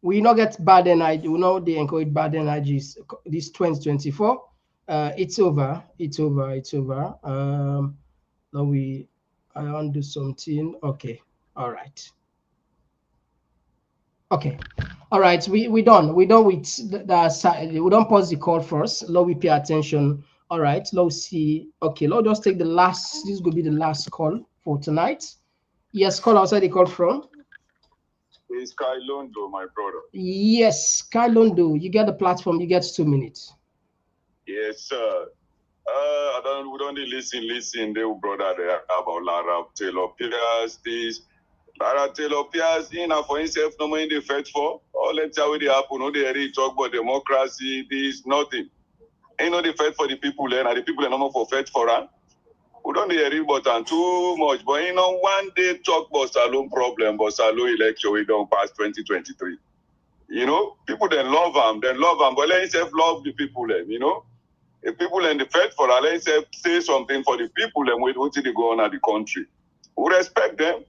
we not get bad energy. We know they encourage bad energies. This 2024. It's over. Now I want to do something. Okay. All right. Okay, all right. We done with the side. We don't pause the call first. Now we pay attention All right, let's see. Okay, let's just take the last. This will be the last call for tonight. Yes, call outside the call from. It's Kai Londo, my brother. Yes, Kylondo, you get the platform. You get 2 minutes. Yes, sir. We don't listen, they brother there about Lara Taylor Pierce, this. Lara Taylor Pierce, for himself, no money they fight for. All let's how they happen, no they really talk about democracy, this, nothing. Ain't no they fight for the people, and the people are not for fight for them. We don't hear about and too much, but one day talk about Salon problem, but Salon election, we don't pass 2023. People love them, but let himself love the people, If people in the fight for let himself say something for the people, what did they go on at the country? We respect them,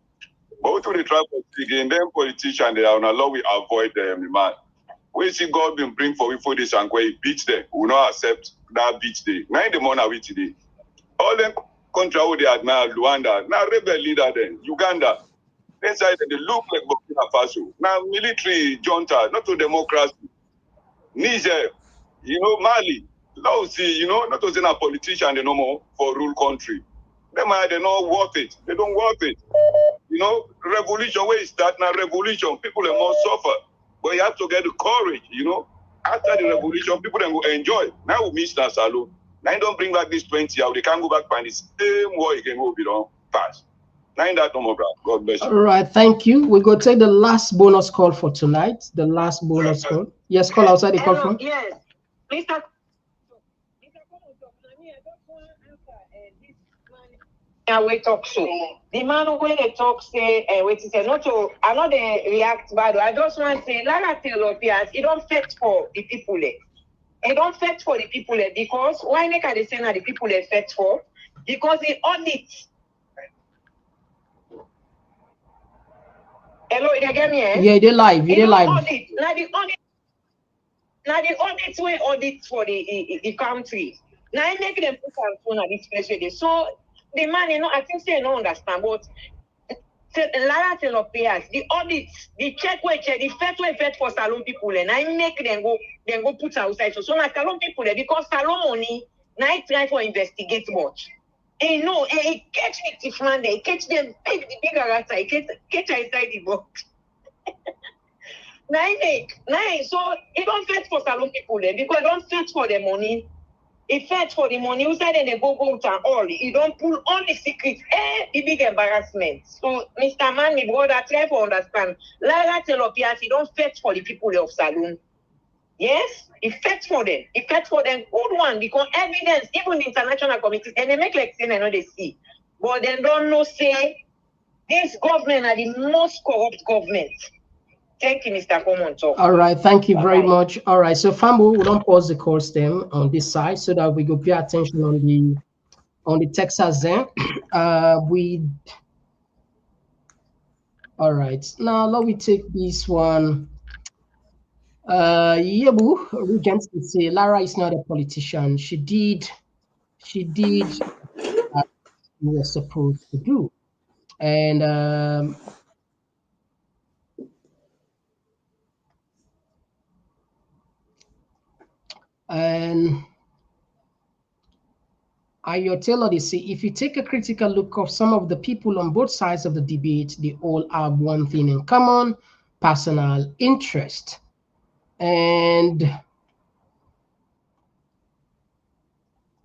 but we to the try to again, them politicians, they are on a law, we avoid them, man. We see God been bring for we for this and he beat them. We will not accept that beat day. Now in the morning we today. All them country who they admire, Rwanda, now rebel leader then, Uganda. Inside they look like Burkina Faso. Now military junta, not to democracy. Niger, Mali. Now see, not to say a politician they no more for rule country. Them are they not worth it. They don't worth it. Revolution where is that now revolution? People are more suffer. But you have to get the courage, After the revolution, people then go enjoy. Now we miss that salon. Now you don't bring back this 20 hours. They can't go back and the same war again will be done fast. Now in that no more, bro. God bless you. All right, thank you. We go take the last bonus call for tonight. The last bonus call. Yes, call outside the call from. Yes, Mr. We talk so. The man when they talk say, wait, he say not to. I know they react bad. I just want to say, Lara Taylor Pierce, it don't fit for the people. It don't fit for the people because why they can say that the people they fit for? Because the audit. Hello, you get me? Yeah, they live. They live. Audit. Now the audit way audit for the country. Now I make them put on phone at this place where they so. The man, I think they don't understand, but Lara Taylor Pierce, the audits, the check, the first way for salon people, and I make them go put outside. So now salon people, because salon money, now I try for investigate much. And he catch me different, they catch them big outside, catch inside the box. So it don't fit for salon people, because it don't fit for the money. It fetch for the money, you said they go and all. You don't pull all the secrets, the big embarrassment. So, Mr. Man, my brother, try to understand. Lara Taylor Pierce, it don't fetch for the people of Saloon. Yes, it fetch for them. It fetch for them good one because evidence, even the international committees, and they make like saying I know they see. But they don't know say this government are the most corrupt government. Thank you, Mr. Komon-Tok. All right, thank you very much. All right, so Fambu, we don't pause the course then on this side so that we go pay attention on the Texas then. All right, now let me take this one. Yebu Regent would say Lara is not a politician. She did what she was supposed to do, and Ayo Taylor, they say, if you take a critical look of some of the people on both sides of the debate, they all have one thing in common: personal interest. And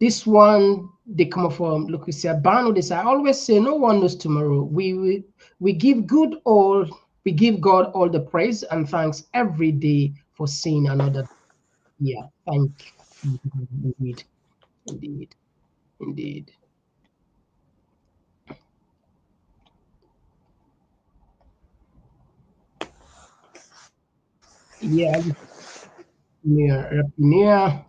this one, they come from Lucrecia Bano. They say, I always say, no one knows tomorrow. We give God all the praise and thanks every day for seeing another. Yeah, thank you. Indeed. Yeah, near.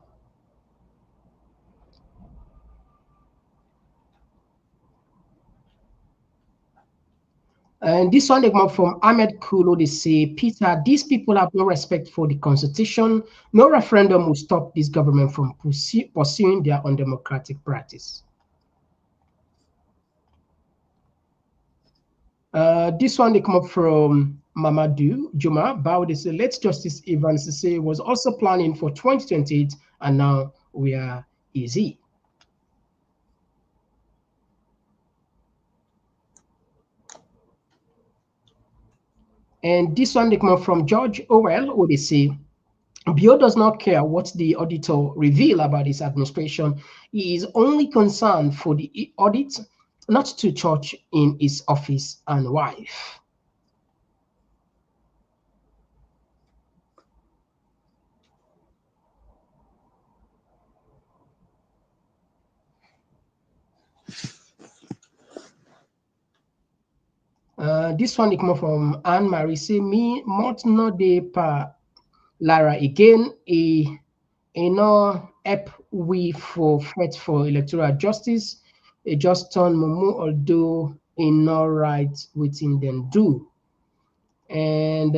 And this one they come up from Ahmed Kulo. They say, Peter, these people have no respect for the constitution. No referendum will stop this government from pursuing their undemocratic practice. This one they come up from Mamadou Juma Bao. They say, let Justice Evans say was also planning for 2028, and now we are easy. And this one they come from George Orwell, where they say, Bio does not care what the auditor reveal about his administration. He is only concerned for the audit, not to church in his office and wife. This one they come from Anne Marie. Say me mot no de pa Lara again. A no help we for fight for electoral justice. A just turn mumu although a no right within them do. And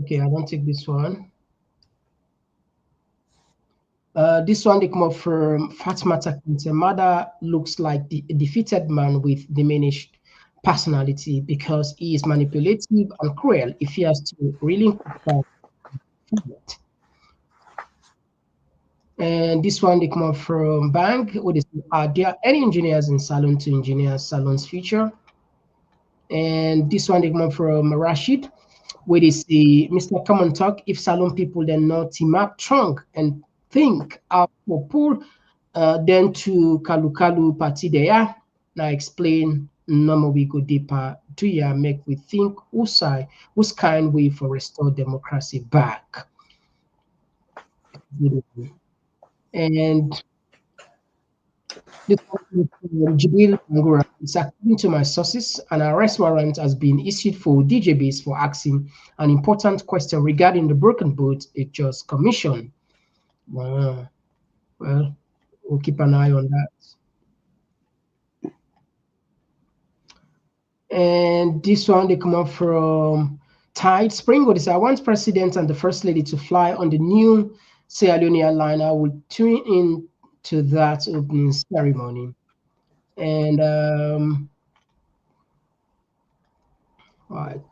okay, I don't take this one. This one they come up from Fatmata Kinte. Mother looks like a defeated man with diminished personality because he is manipulative and cruel if he has to relinquish power. And this one they come up from Bank. What is are there any engineers in Salon to engineer Salon's future? And this one they come up from Rashid, where they say Mr. Komon-Tok, if Salon people then not team up trunk and think out for pull then to Kalu party there. Now explain no we go deeper do ya make we think whose kind way for restore democracy back. And this Jibril Angura is according to my sources, an arrest warrant has been issued for DJBs for asking an important question regarding the broken boat it just commissioned. Wow. Well, we'll keep an eye on that. And this one they come up from Tide Springwood. Is I want president and the first lady to fly on the new Sierra Leone airline. I will tune in to that opening ceremony. And right.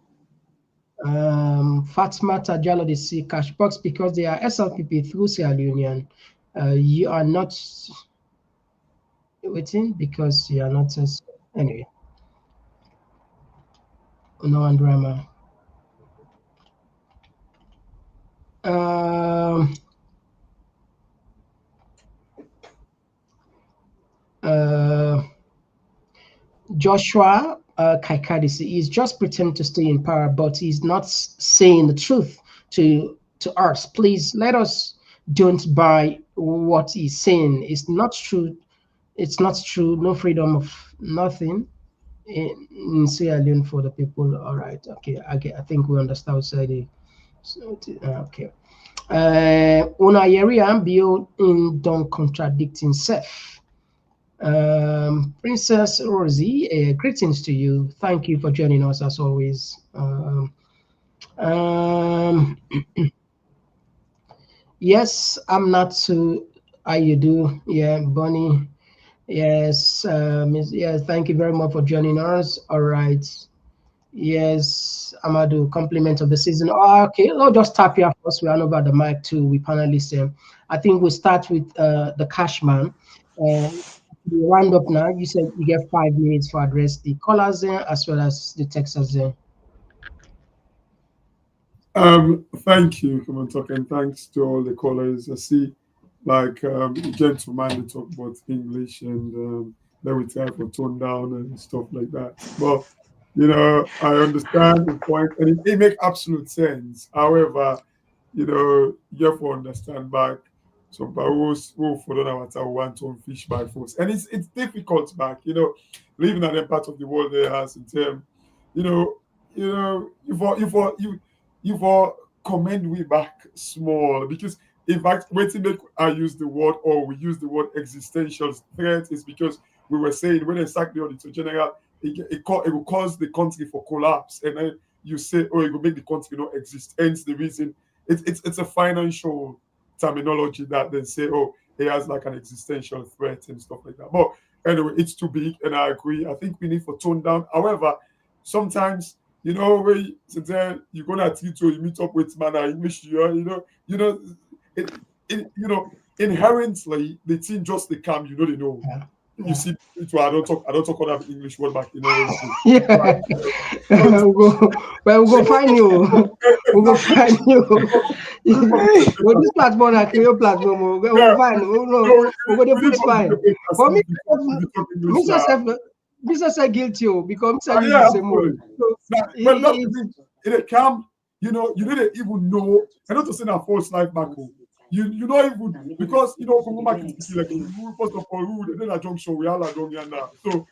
Fatma Tajalo they see cash box because they are SLPP through Sierra Leone. You are not waiting because you are not anyway. No one drama. Joshua Kaikadisi is just pretending to stay in power, but he's not saying the truth to us. Please let us don't buy what he's saying. It's not true. It's not true. No freedom of nothing in Sierra Leone for the people. All right. Okay. I think we understand. Okay. Una yeri ambio in don't contradict himself. Princess Rosie, greetings to you. Thank you for joining us as always. Yes, I'm not too. How you do? Yeah, Bonnie. Yes, yes. Thank you very much for joining us. All right. Yes, Amadou, compliment of the season. Oh, okay, I'll just tap here first. We hand over the mic to we panelists. I think we'll start with the Cashman. We round up now. You said you get 5 minutes to address the callers as well as the texters there. Thank you, Komon-Tok, and thanks to all the callers. I see, like, gentlemen, they talk about English and then we try for tone down and stuff like that. But I understand the point, and it makes absolute sense. However, you have to understand back. So, but who follow our town want to fish by force, and it's difficult back. Living in a part of the world there has in term, you for commend we back small because in fact waiting make I use the word or we use the word existential threat is because we were saying when exactly Auditor General it will cause the country for collapse and then you say oh it will make the country not exist. Hence the reason it's a financial terminology that then say oh it has like an existential threat and stuff like that. But anyway, it's too big and I agree. I think we need to tone down. However, sometimes where sometimes you're gonna treat you meet up with man English, inherently the thing just they come, you know they know. You see, I don't talk other English word back, you know. Yeah. we'll go find you. We'll go find you. Well, this platform, I create platform. We'll find. We'll go to put fine. For me, Mr. Say guilty because Mr. use the same word. But that's the thing. In a camp, you didn't even know. And not to say that false life back home. You don't even because from market like first of all who then a junction we all are doing now. So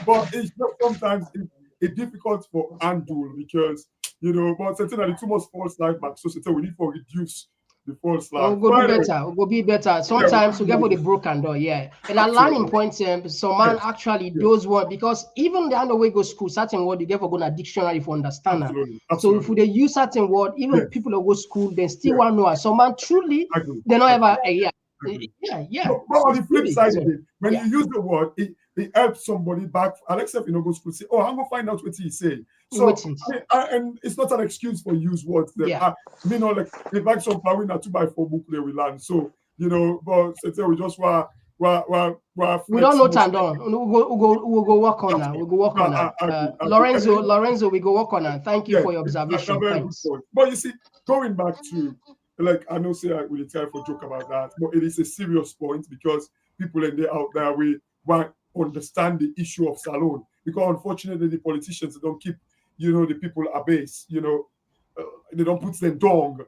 but it's not sometimes it's difficult for handle because but certain that too much false life back. So we need to reduce the false life. We'll go do better. We'll go be better. Sometimes we get for the broken door, yeah. And a learning point, some man actually does what because even the other way go school, certain word you get for go to dictionary for understand. So if they use certain word, even people that go school, they still want to know. Some man truly they don't ever yeah. But on the flip side of it, when you use the word, it helps somebody back. Alexa, if you go to school, say, "Oh, I'm gonna find out what he say." So, and it's not an excuse for use words. Like if I some plowing a 2x4 book, they will learn. So, but we just we don't know Tandon. We'll go work on that. We'll go work on that. Lorenzo, we go work on that. Thank you for your observation. Thanks. But you see, going back to I know say I will try for joke about that, but it is a serious point because people out there we want understand the issue of Salon because unfortunately the politicians don't keep the people at base, they don't put them down,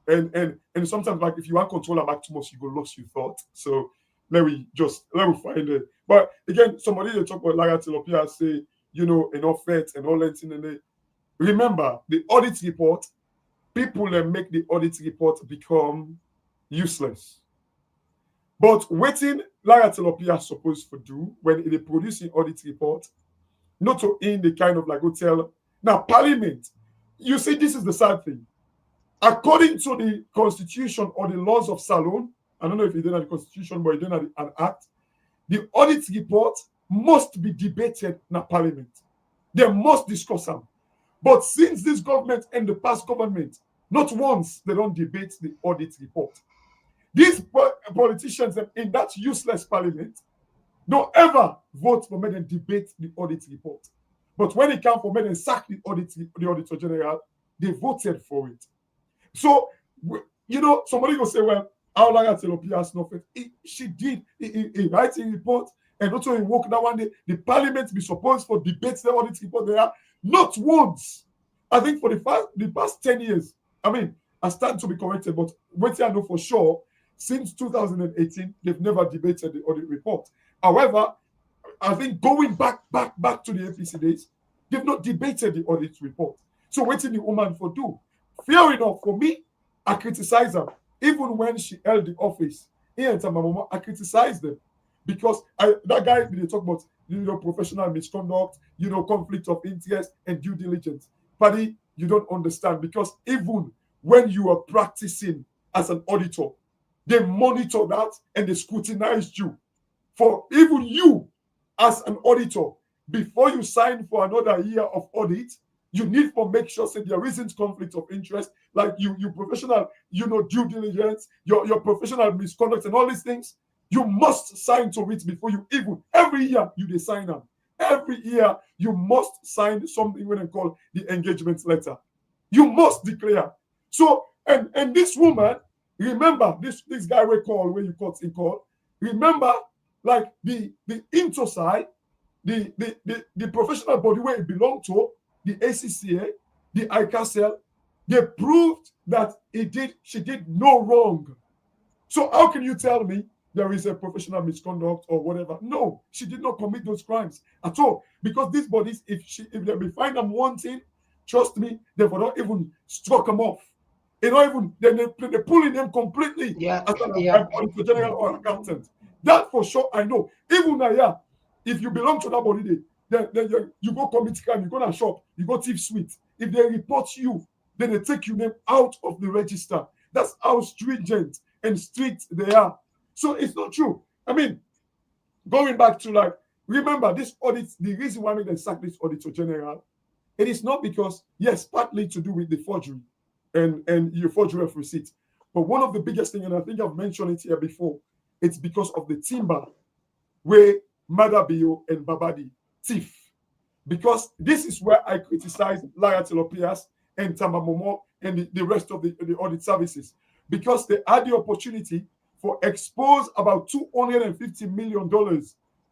and sometimes like if you want control back too much, you go lost your thought. So let me find it. But again, somebody they talk about Lara Tilopia say enough facts and all that thing, and remember the audit report. People that make the audit report become useless. But waiting Lara Tilopia is supposed to do when they produce an audit report, not to in the kind of like hotel. Now, Parliament, you see, this is the sad thing. According to the Constitution or the laws of Salon, I don't know if you didn't have the Constitution, but you didn't have an act, the audit report must be debated in Parliament. They must discuss them. But since this government and the past government, not once they don't debate the audit report. These politicians in that useless parliament don't ever vote for me and debate the audit report. But when it comes for me and sack the Auditor General, they voted for it. So, somebody will say, well, how Lara Tilopia has nothing. She did a writing report and also in work that one day, the parliament be supposed for debate the audit report there. Not once. I think for the past 10 years, I stand to be corrected, but what I know for sure, since 2018, they've never debated the audit report. However, I think going back to the APC days, they've not debated the audit report. So what did the woman for do? Fair enough, for me, I criticize her. Even when she held the office, I criticized them. Because that guy, they talk about professional misconduct, conflict of interest and due diligence. Paddy, you don't understand because even when you are practicing as an auditor, they monitor that and they scrutinize you. For even you as an auditor, before you sign for another year of audit, you need to make sure that there isn't conflict of interest, like you professional, due diligence, your professional misconduct and all these things. You must sign to it before you even every year you sign them. Every year you must sign something when they call the engagement letter. You must declare. So and this woman, remember this guy we call when you cut in call. Remember, like the Intosai, the professional body where it belonged to, the ACCA, the ICASL, they proved that she did no wrong. So how can you tell me there is a professional misconduct or whatever? No, she did not commit those crimes at all. Because these bodies, if they find them wanting, trust me, they will not even struck them off. They don't even they're pulling them completely as an auditor general or accountant. That for sure I know. Even now, if you belong to that body, then you go commit crime, you go to a shop, you go thief sweet. If they report you, then they take your name out of the register. That's how stringent and strict they are. So it's not true. Going back to remember this audit, the reason why they sacked this auditor general, it is not because, yes, partly to do with the forgery and your forgery of receipt. But one of the biggest things, and I think I've mentioned it here before, it's because of the timber where Madabio and Babadi thief. Because this is where I criticize Lara Telopias and Tamamomo and the rest of the audit services. Because they had the opportunity for expose about $250 million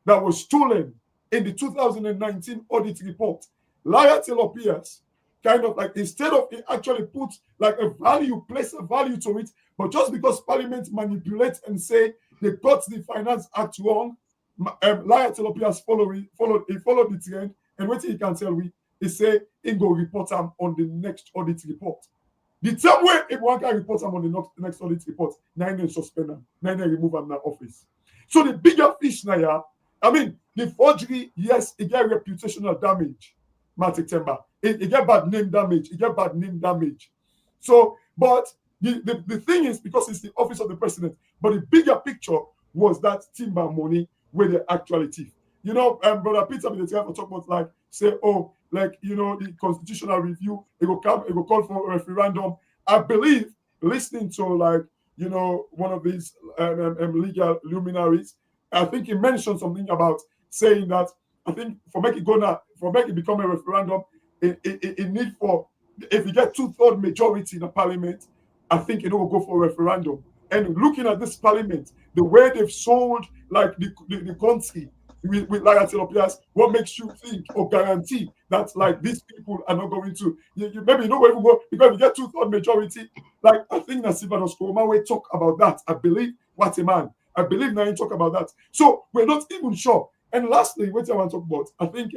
that was stolen in the 2019 audit report. Lara Telopias kind of like, instead of it actually put like a value, place a value to it, but just because Parliament manipulates and say they got the Finance Act wrong, Lara Telopias followed the trend, and what he can tell we is say he go report them on the next audit report. The same way if one can report them on the next audit report, 9 years suspend them, 9 years remove them from office. So the bigger fish now, I mean, the forgery, yes, it get reputational damage, Martin Temba. It get bad name damage. So, but the thing is, because it's the office of the president, but the bigger picture was that timber money where they actually thief. You know, Brother Peter, the guy for talk about like say, oh, like you know, the constitutional review, it will call for a referendum. I believe listening to like you know one of these legal luminaries, I think he mentioned something about saying that I think for make it become a referendum, it need for if you get 2/3 majority in the parliament, I think it will go for a referendum. And looking at this parliament, the way they've sold like the country with Lara Telopias, what makes you think or guarantee that like these people are not going to maybe you know where we go because if you get 2/3 majority, like I think Nasiba Skoma will talk about that. I believe what a man. I believe now you talk about that. So we're not even sure. And lastly, what I want to talk about, I think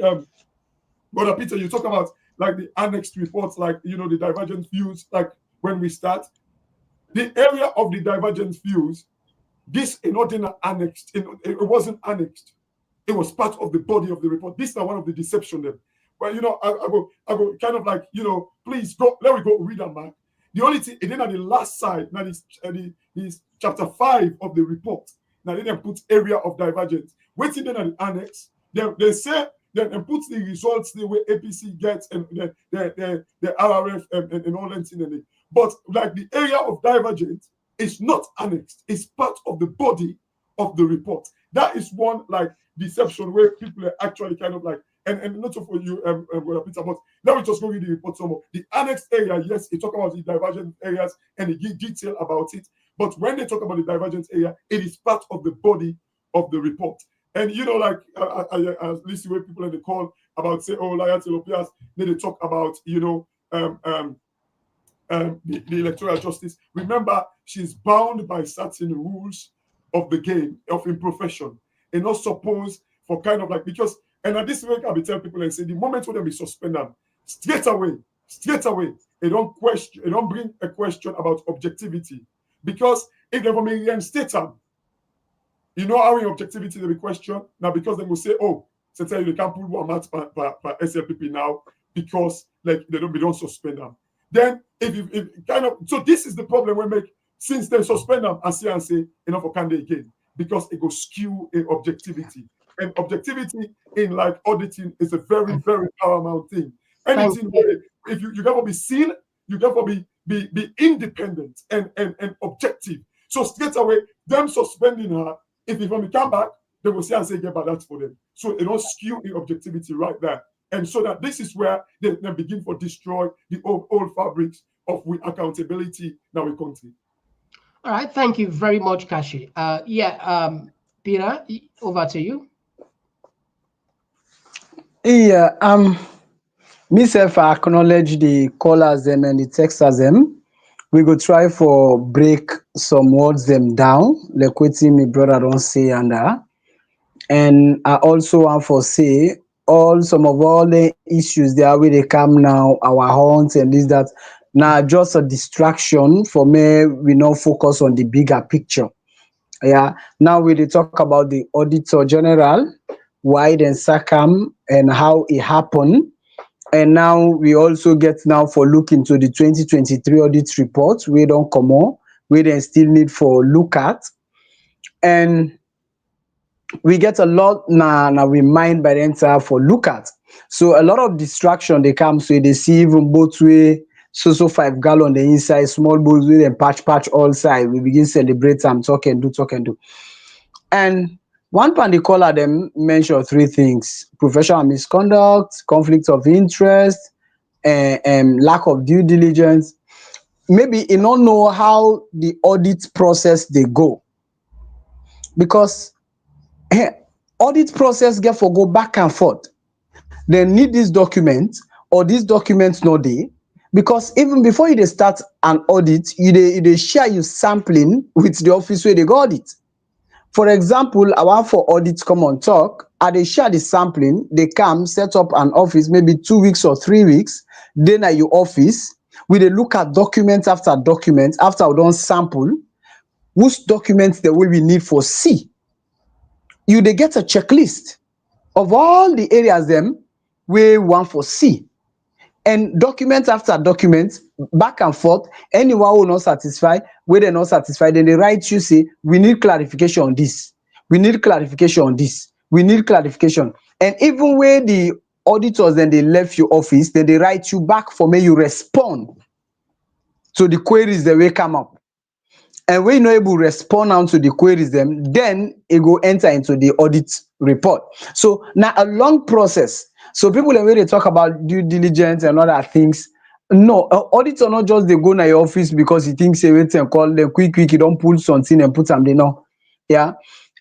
Brother Peter, you talk about like the annexed reports, like you know, the divergent views, like when we start. The area of the divergent views, this is not in annexed, it wasn't annexed. It was part of the body of the report. This is one of the deception there. But you know, I go kind of like, you know, please go, let me go read them back. The only thing, and then at the last side, now this chapter 5 of the report. Now they then put area of divergence. Waiting then at the annex, they say then put the results the way APC gets and the RRF and all that in it. But like the area of divergence is not annexed, it's part of the body of the report. That is one like deception where people are actually kind of like, and not for you, Peter, but let me just go read the report some more. The annexed area, yes, it talk about the divergent areas and it give detail about it. But when they talk about the divergent area, it is part of the body of the report. And you know, like I listen where people in the call about say, oh, Lara Telopias, then they talk about, you know, the electoral justice. Remember, she's bound by certain rules of the game, of in profession, and not supposed for kind of like because and at this way I be tell people and say the moment when they be suspend them, straight away, they don't bring a question about objectivity. Because if they want to reinstate them, you know how in objectivity they be questioned now because they will say, oh, so tell you they can't put one match per SLPP now because like they don't suspend them. Then if kind of so this is the problem we make since they suspend them and say enough for candidate again because it goes skew in objectivity. And objectivity in like auditing is a very, very paramount thing. Anything where if you gotta be seen, you gotta be independent and objective. So straight away, them suspending her, if you want to come back, they will say and say, yeah, but that's for them. So it don't skew in objectivity right there. And so that this is where they begin to destroy the old fabrics of accountability in our country. All right, thank you very much, Kashi. Peter, over to you. Yeah, myself, I acknowledge the callers them and the texters them. We go try for break some words them down, like what my brother don't say and I also want for say some of all the issues there where they come now, our haunts and this that now just a distraction for me. We now focus on the bigger picture. Yeah, now we dey talk about the Auditor General, why then Sakam and how it happened. And now we also get now for look into the 2023 audit report. We don't come on, we then still need for look at. And we get a lot now we mind by the entire for look at. So a lot of distraction they come, so they see even both way so 5 gallon the inside, small bowls with them patch all side. We begin celebrate them, talk and do. And one pan the caller them mention 3 things: professional misconduct, conflict of interest, and lack of due diligence. Maybe you don't know how the audit process they go, because audit process get for go back and forth. They need this document, or these documents no dey, because even before you dey start an audit, you dey share you sampling with the office where they go audit. For example, I want for audit Komon-Tok, I dey share the sampling, they come set up an office maybe 2 weeks or 3 weeks, then at your office, we dey look at document after document after we don sample, which documents the way we need for C. You dey get a checklist of all the areas them we want for C. And document after document, back and forth, anyone who not satisfied, where they're not satisfied, then they write you say, we need clarification on this. We need clarification on this. We need clarification. And even where the auditors then they left your office, then they write you back for me, you respond to the queries that will come up. And when you're not able to respond now to the queries them, then it go enter into the audit report. So now a long process. So people when they talk about due diligence and other things, no, auditor not just they go to your office because he thinks they wait and call them quick, you don't pull something and put something on. Yeah.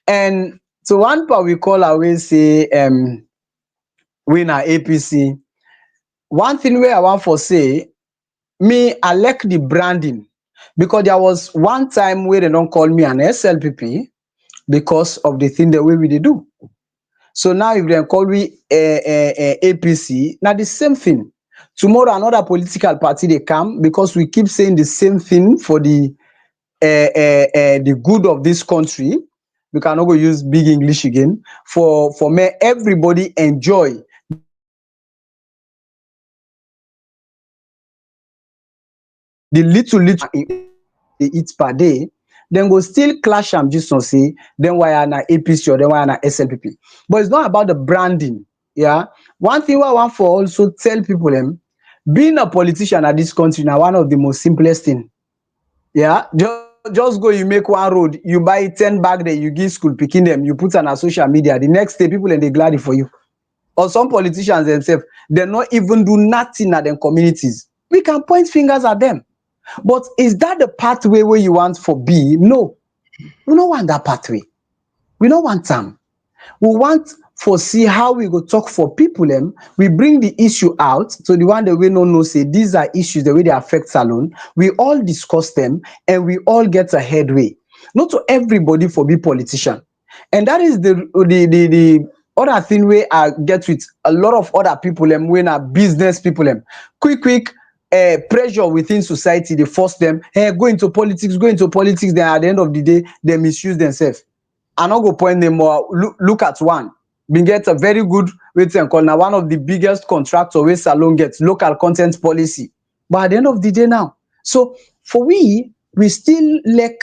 And so one part we call always say we na APC. One thing where I want for say, me, I like the branding, because there was one time where they don't call me an SLPP because of the thing the way we do. So now if they call me APC, now the same thing. Tomorrow another political party they come, because we keep saying the same thing for the good of this country. We cannot go use big English again. For me, everybody enjoy the little they eat per day, then go still clash and just say, then why are na APC or then why are na SLPP. But it's not about the branding. Yeah. One thing I want for also tell people them, being a politician at this country now one of the most simplest thing. Yeah. Just go, you make one road, you buy 10 bag there, you give school picking them, you put on a social media. The next day, people and they glad for you. Or some politicians themselves, they not even do nothing at them communities. We can point fingers at them. But is that the pathway where you want for B? No, we don't want that pathway. We don't want them. We want for see how we go talk for people. We bring the issue out. So the one that we don't know say these are issues the way they affect salon. We all discuss them and we all get a headway. Not to everybody for be politician. And that is the other thing where I get with a lot of other people when are business people quick pressure within society, they force them, hey, go into politics, then at the end of the day, they misuse themselves. I'm not going to point them more. Look at one. We get a very good now one of the biggest contractors where salon gets local content policy. But at the end of the day now, so for we still lack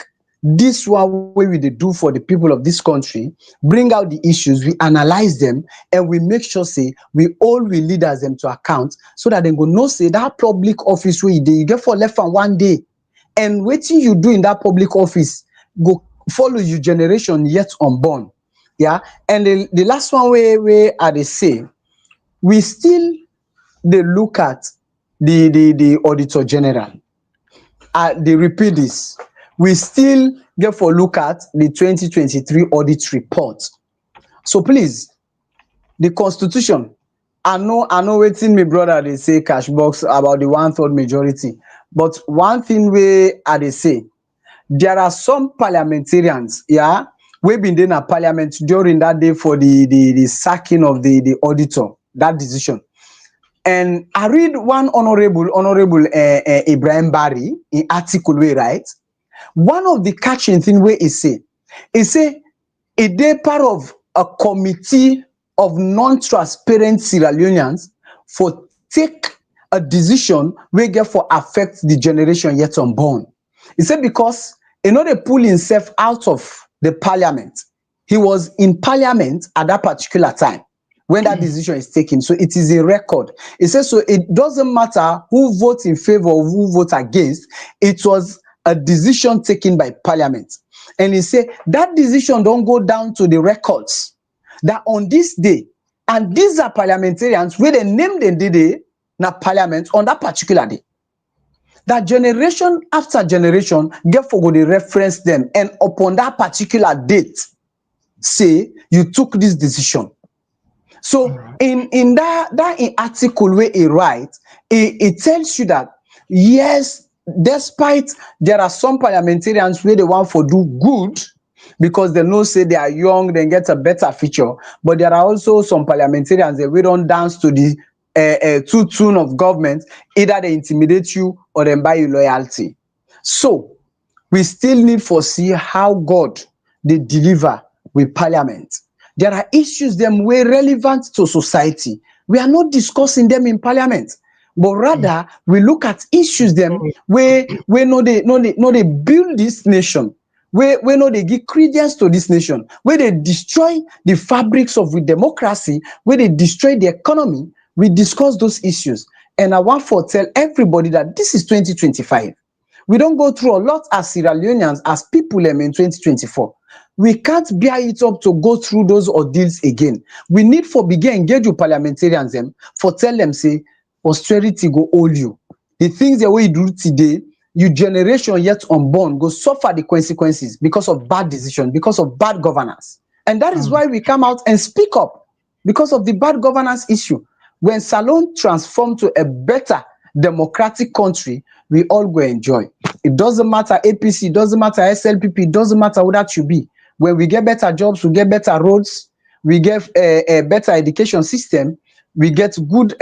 this one way we do for the people of this country, bring out the issues, we analyze them, and we make sure say we all will lead us them to account so that they go no say that public office where you get for left for one day, and waiting you do in that public office go follow you generation yet unborn. Yeah. And the last one where they say we still they look at the auditor general. They repeat this. We still get for look at the 2023 audit report. So please, the constitution, I know waiting me brother they say cash box about the 1/3 majority. But one thing where they say, there are some parliamentarians, yeah, we've been in a parliament during that day for the sacking of the auditor, that decision. And I read one honorable Ibrahim Barry in article where right. One of the catching thing where he say they part of a committee of non-transparent Sierra Leoneans for take a decision where get for affect the generation yet unborn. He said because they pull himself out of the parliament. He was in parliament at that particular time when that decision is taken. So it is a record. It says, so it doesn't matter who votes in favor or who votes against. It was a decision taken by parliament. And he said that decision don't go down to the records that on this day, and these are parliamentarians where they name the day na parliament on that particular day. That generation after generation get for go dey reference them, and upon that particular date, say you took this decision. So in that article where he writes, it tells you that yes, despite there are some parliamentarians where they want for do good because they know say they are young, they get a better future, but there are also some parliamentarians that we don't dance to the to tune of government, either they intimidate you or they buy you loyalty. So we still need to see how God they deliver with parliament. There are issues them way relevant to society. We are not discussing them in parliament, but rather we look at issues them where no they build this nation, where no they give credence to this nation, where they destroy the fabrics of the democracy, where they destroy the economy. We discuss those issues, and I want to tell everybody that this is 2025. We don't go through a lot as Sierra Leoneans, as people in 2024. We can't bear it up to go through those ordeals again. We need for begin engage with parliamentarians them for tell them say austerity go hold you. The things the way you do today, your generation yet unborn go suffer the consequences because of bad decision, because of bad governance. And that is why we come out and speak up because of the bad governance issue. When Salone transformed to a better democratic country, we all go enjoy. It doesn't matter APC, it doesn't matter SLPP, it doesn't matter who that should be. When we get better jobs, we get better roads, we get a better education system, we get good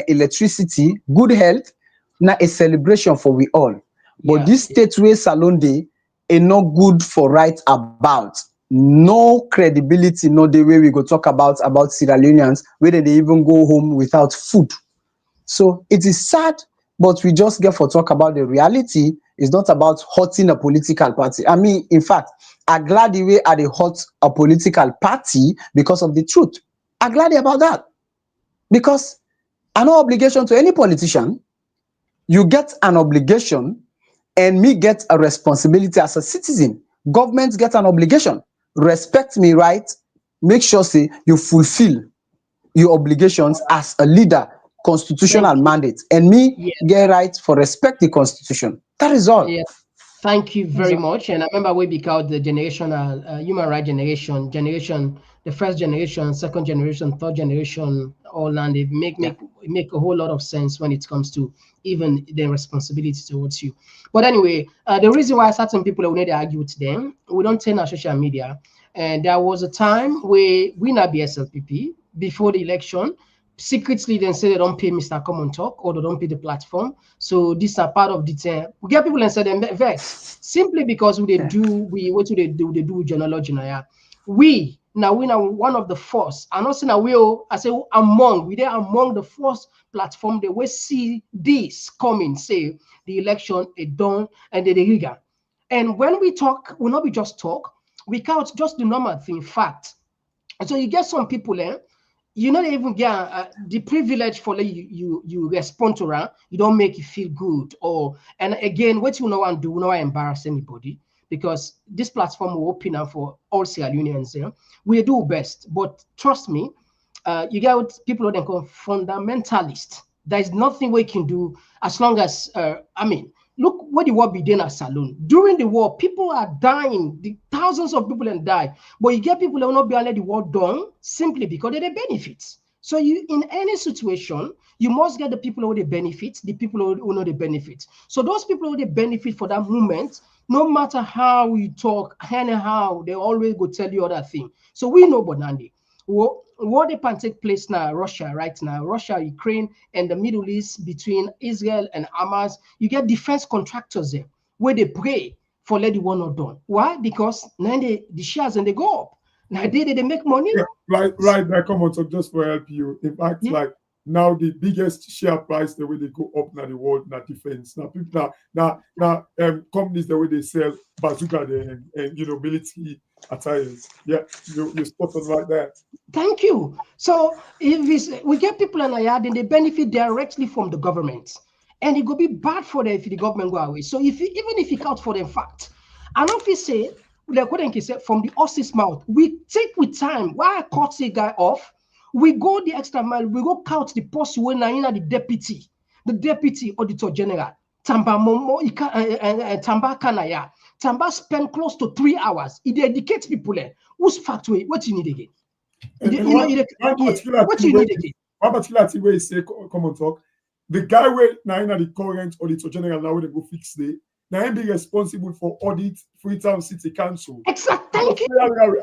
electricity, good health. Now a celebration for we all. But this state where Salone Day is not good for right about. No credibility, no the way we go talk about Sierra Leoneans, whether they even go home without food. So it is sad, but we just get for talk about the reality. It's not about hurting a political party. I mean, in fact, I'm glad the way they hurt a political party because of the truth. I'm glad about that. Because I no obligation to any politician. You get an obligation, and me get a responsibility as a citizen. Government get an obligation. Respect me, right? Make sure say you fulfill your obligations as a leader, constitutional mandate, and me get right for respect the constitution. That is all. Yeah. Thank you very much. And I remember we became the generational human rights generation, the first generation, second generation, third generation, all land. It make a whole lot of sense when it comes to even the responsibility towards you. But anyway, the reason why certain people we need to argue with them, we don't turn our social media. And there was a time where we not be SLPP before the election. Secretly then say they don't pay Mr. Komon-Tok or they don't pay the platform. So these are part of the thing. We get people and say them vex simply because what they do genealogy now. We now one of the first. I'm not saying I will. I say among the first platform they will see this coming. Say the election is done and the rigor. And when we talk, will not be just talk. We count just the normal thing, fact. And so you get some people you not even get the privilege for you respond to her. You don't make you feel good. And again, what you know and do, not embarrass anybody, because this platform will open up for all Sierra Leoneans. We do best, but trust me, you get people who call fundamentalist. There is nothing we can do as long as look what the war began at Salone. During the war, people are dying. Thousands of people and die. But you get people who will not be let the war done simply because of the benefits. So you, in any situation, you must get the people who they benefit, the people who know the benefits. So those people who they benefit for that moment, no matter how you talk, anyhow, they always go tell you other thing. So we know Bonandi. What they can take place now, Russia, right now, Russia, Ukraine, and the Middle East between Israel and Hamas, you get defense contractors there where they pray for let the war not done. Why? Because now the shares and they go up. Now they make money. Yeah, right. Now, come on, so just for help you. In fact, like now the biggest share price the way they go up now the world now defense. Now people now companies the way they sell bazooka and military attires. Yeah, you spot on right there. Thank you. So if we get people in a yard and they benefit directly from the government, and it could be bad for them if the government go away. So even if it count for the fact, and if you say, like what he said, from the horse's mouth, we take with time. Why I cut the guy off? We go the extra mile. We go count the post when the deputy auditor general. Tamba Tamba Kanaya. Tamba spend close to 3 hours. He educates people there. Whose factory? What you need again? What you need again? One particular thing where you say Komon-Tok, the guy where now in the current auditor general now they go fix the now him be responsible for audit Freetown City Council. Exactly. Thank you.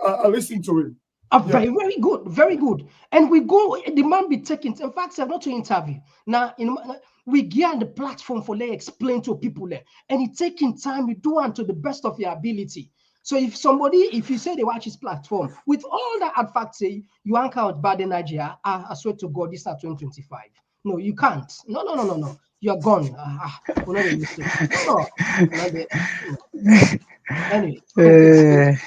I listen to him. Very, very good, very good. And we go, the man be taking, in fact, I'm not to interview. Now, we get the platform for they explain to people there. And it taking time, we do it to the best of your ability. So if you say they watch his platform, with all that advocacy, you anchor out bad in Nigeria, I swear to God, this is 2025. No, you can't. No. You're gone. We're not mistake. No. Anyway.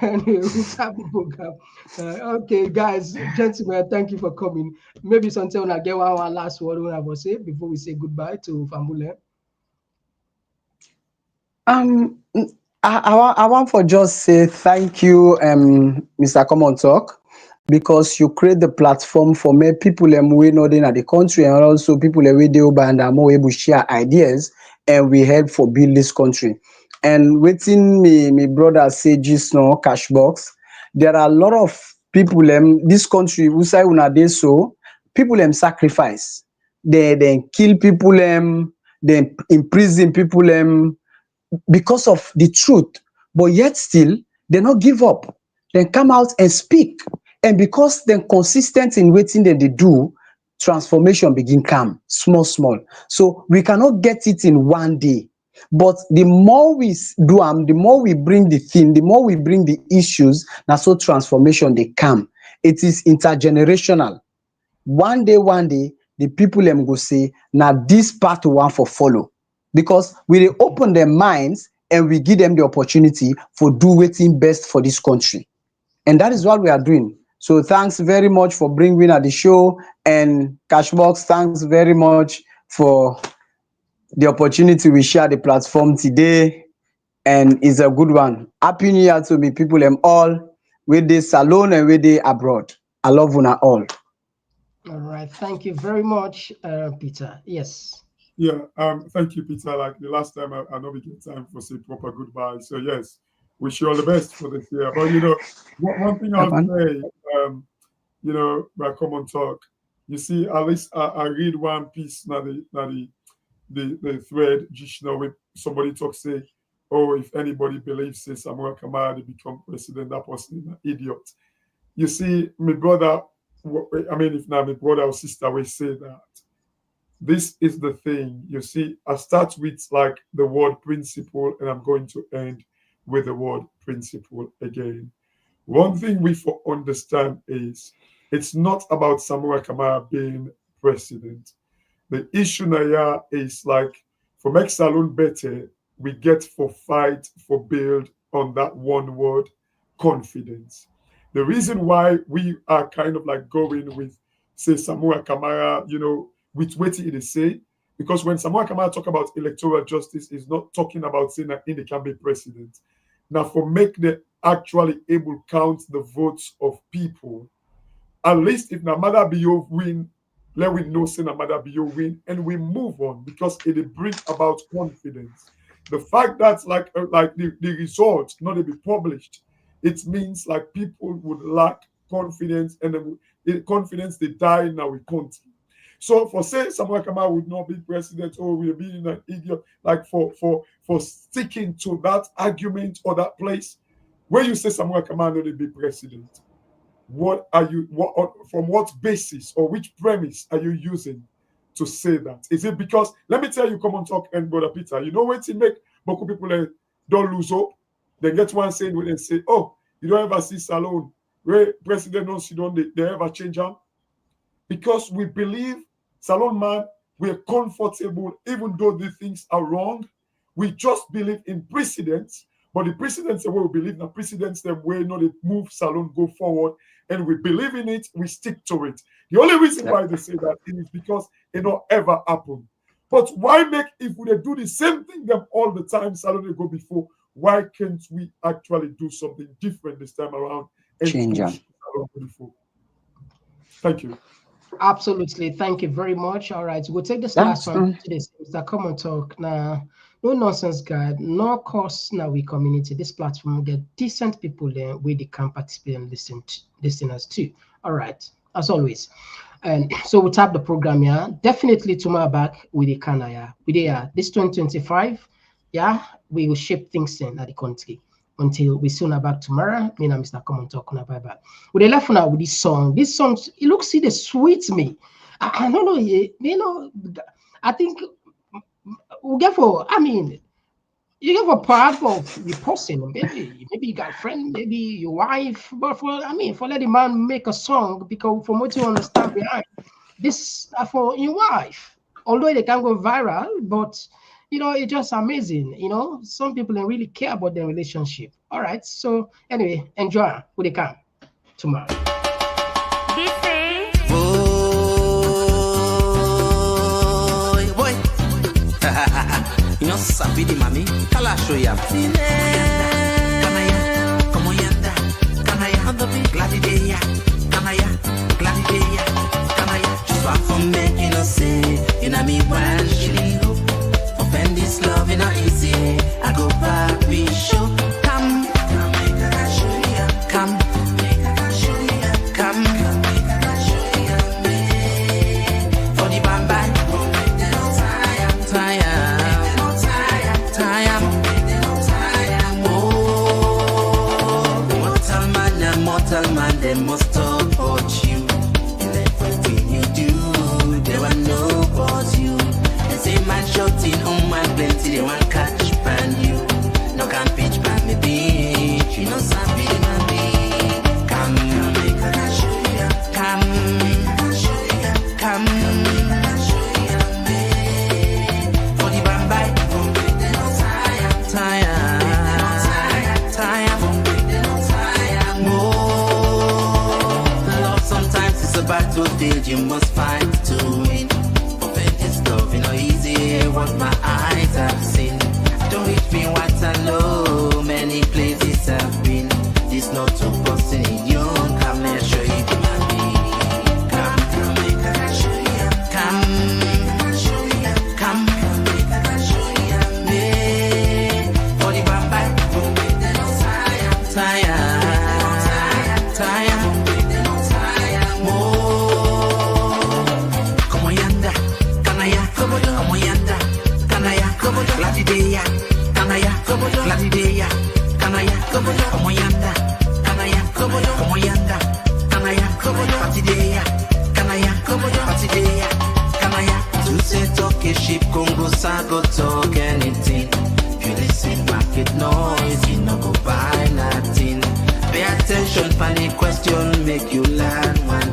Anyway, we'll start the program. Okay, guys, gentlemen, thank you for coming. Maybe sometimes I get one last word we have to say before we say goodbye to Fambule. I want for just say thank you, Mr. Komon-Tok, because you create the platform for many people we know in the country, and also people we do and are more able to share ideas, and we help for build this country. And within me brother say just now Cashbox, there are a lot of people this country who say una dey so people sacrifice. They kill people they imprison people because of the truth, but yet still they not give up. They come out and speak, and because they're consistent in waiting that they do, transformation begin come small. So we cannot get it in one day. But the more we do the more we bring the thing, the more we bring the issues, now so transformation they come. It is intergenerational. One day, the people go say, now this part one for follow. Because we open their minds and we give them the opportunity for do waiting best for this country. And that is what we are doing. So thanks very much for bringing at the show. And Cashbox, thanks very much for the opportunity we share the platform today, and it's a good one. Happy New Year to me people all with this salon and with the abroad. I love una all. All right, thank you very much, Peter. Yes. Yeah, thank you, Peter. Like the last time, I know we get time for say proper goodbye. So yes, wish you all the best for this year. But one thing I'll say, by Komon-Tok, you see, at least I read one piece now the thread just now with somebody say, oh, if anybody believes say Samura Kamara become president, that person is an idiot. You see, my brother, if now my brother or sister will say that. This is the thing. You see, I start with like the word principle, and I'm going to end with the word principle again. One thing we understand is it's not about Samura Kamara being president. The issue now is like for make Salon better, we get for fight for build on that one word, confidence. The reason why we are kind of like going with say Samura Kamara, with what he say, because when Samura Kamara talk about electoral justice, he's not talking about saying that he can be president. Now for make the actually able count the votes of people, at least if Namada Bio win, let we know say Namada Bio win, and we move on because it brings about confidence. The fact that like the results not to be published, it means like people would lack confidence, and the confidence they die in our country. So for say Samura Kamara would not be president, or we're being an idiot, like for sticking to that argument or that place, where you say Samura Kamara not be president, from what basis or which premise are you using to say that? Is it because, let me tell you, Komon-Tok and Brother Peter, you know what to make Boku people don't lose hope? They get one saying when they say, oh, you don't ever see Salon, where president don't sit down, they ever change them? Because we believe, Salon man, we're comfortable, even though the things are wrong. We just believe in precedents, But the precedents the way we believe the precedents them way not they move salon go forward, and we believe in it, we stick to it. The only reason why they say that is because it not ever happen. But why make if we do the same thing them all the time, salon they go before? Why can't we actually do something different this time around and change push salon before? Thank you. Absolutely. Thank you very much. All right. We'll take this last one today. Mr. Komon-Tok. Now, no nonsense guide, no course now we community. This platform will get decent people there where they can participate and listeners too. All right. As always. And so we'll tap the program here. Definitely tomorrow back with the Kanaya. With this 2025, we will shape things in at the country. Until we soon are back tomorrow. Me and Mr. Komon-Tok bye bye. With the left now with this song. This song, it looks it sweets me. I don't know, I think we get for you get for part of the person. Maybe you got a friend, maybe your wife, but for let the man make a song because from what you understand behind this for your wife. Although they can go viral, but it's just amazing. Some people don't really care about their relationship. All right. So anyway, enjoy when they come tomorrow. Boy. Sabi di mami, kala show ya. Komon-Tok, on the beat, glad day ya. Glad day ya. Just walk from me, say, me one shilling go. Offend this love, easy. I go back, we show. Come, make a show ya. Come, make a show ya. Come, make a show ya. For the bamba, mortal man, they must talk about you. Everything you do, they want to know about you. They say man shouting, man plenty, they want catch brand you. No can pitch brand me beach, sabi man be. Come, make a show ya. Come, come, for the bamba, tire. Battle stage you must fight to win. Perfect this love, easy. What my eyes have seen. Don't reach me once alone. Many places I've been. This not too busting in you. Come, let me show you the man be. Come, make a show you. Come, show you. Come, make a show you. For the bamba, tire. Gladideya, Kanaya, Gladideya, Kanaya, Komon-Tok, Komon-Tok, Kanaya, Patideya, Kanaya, Patideya, Kanaya. To say talk a ship, Congo, Sago, talk anything. If you listen, market noise, you no go buy nothing. Pay attention, funny question, make you learn one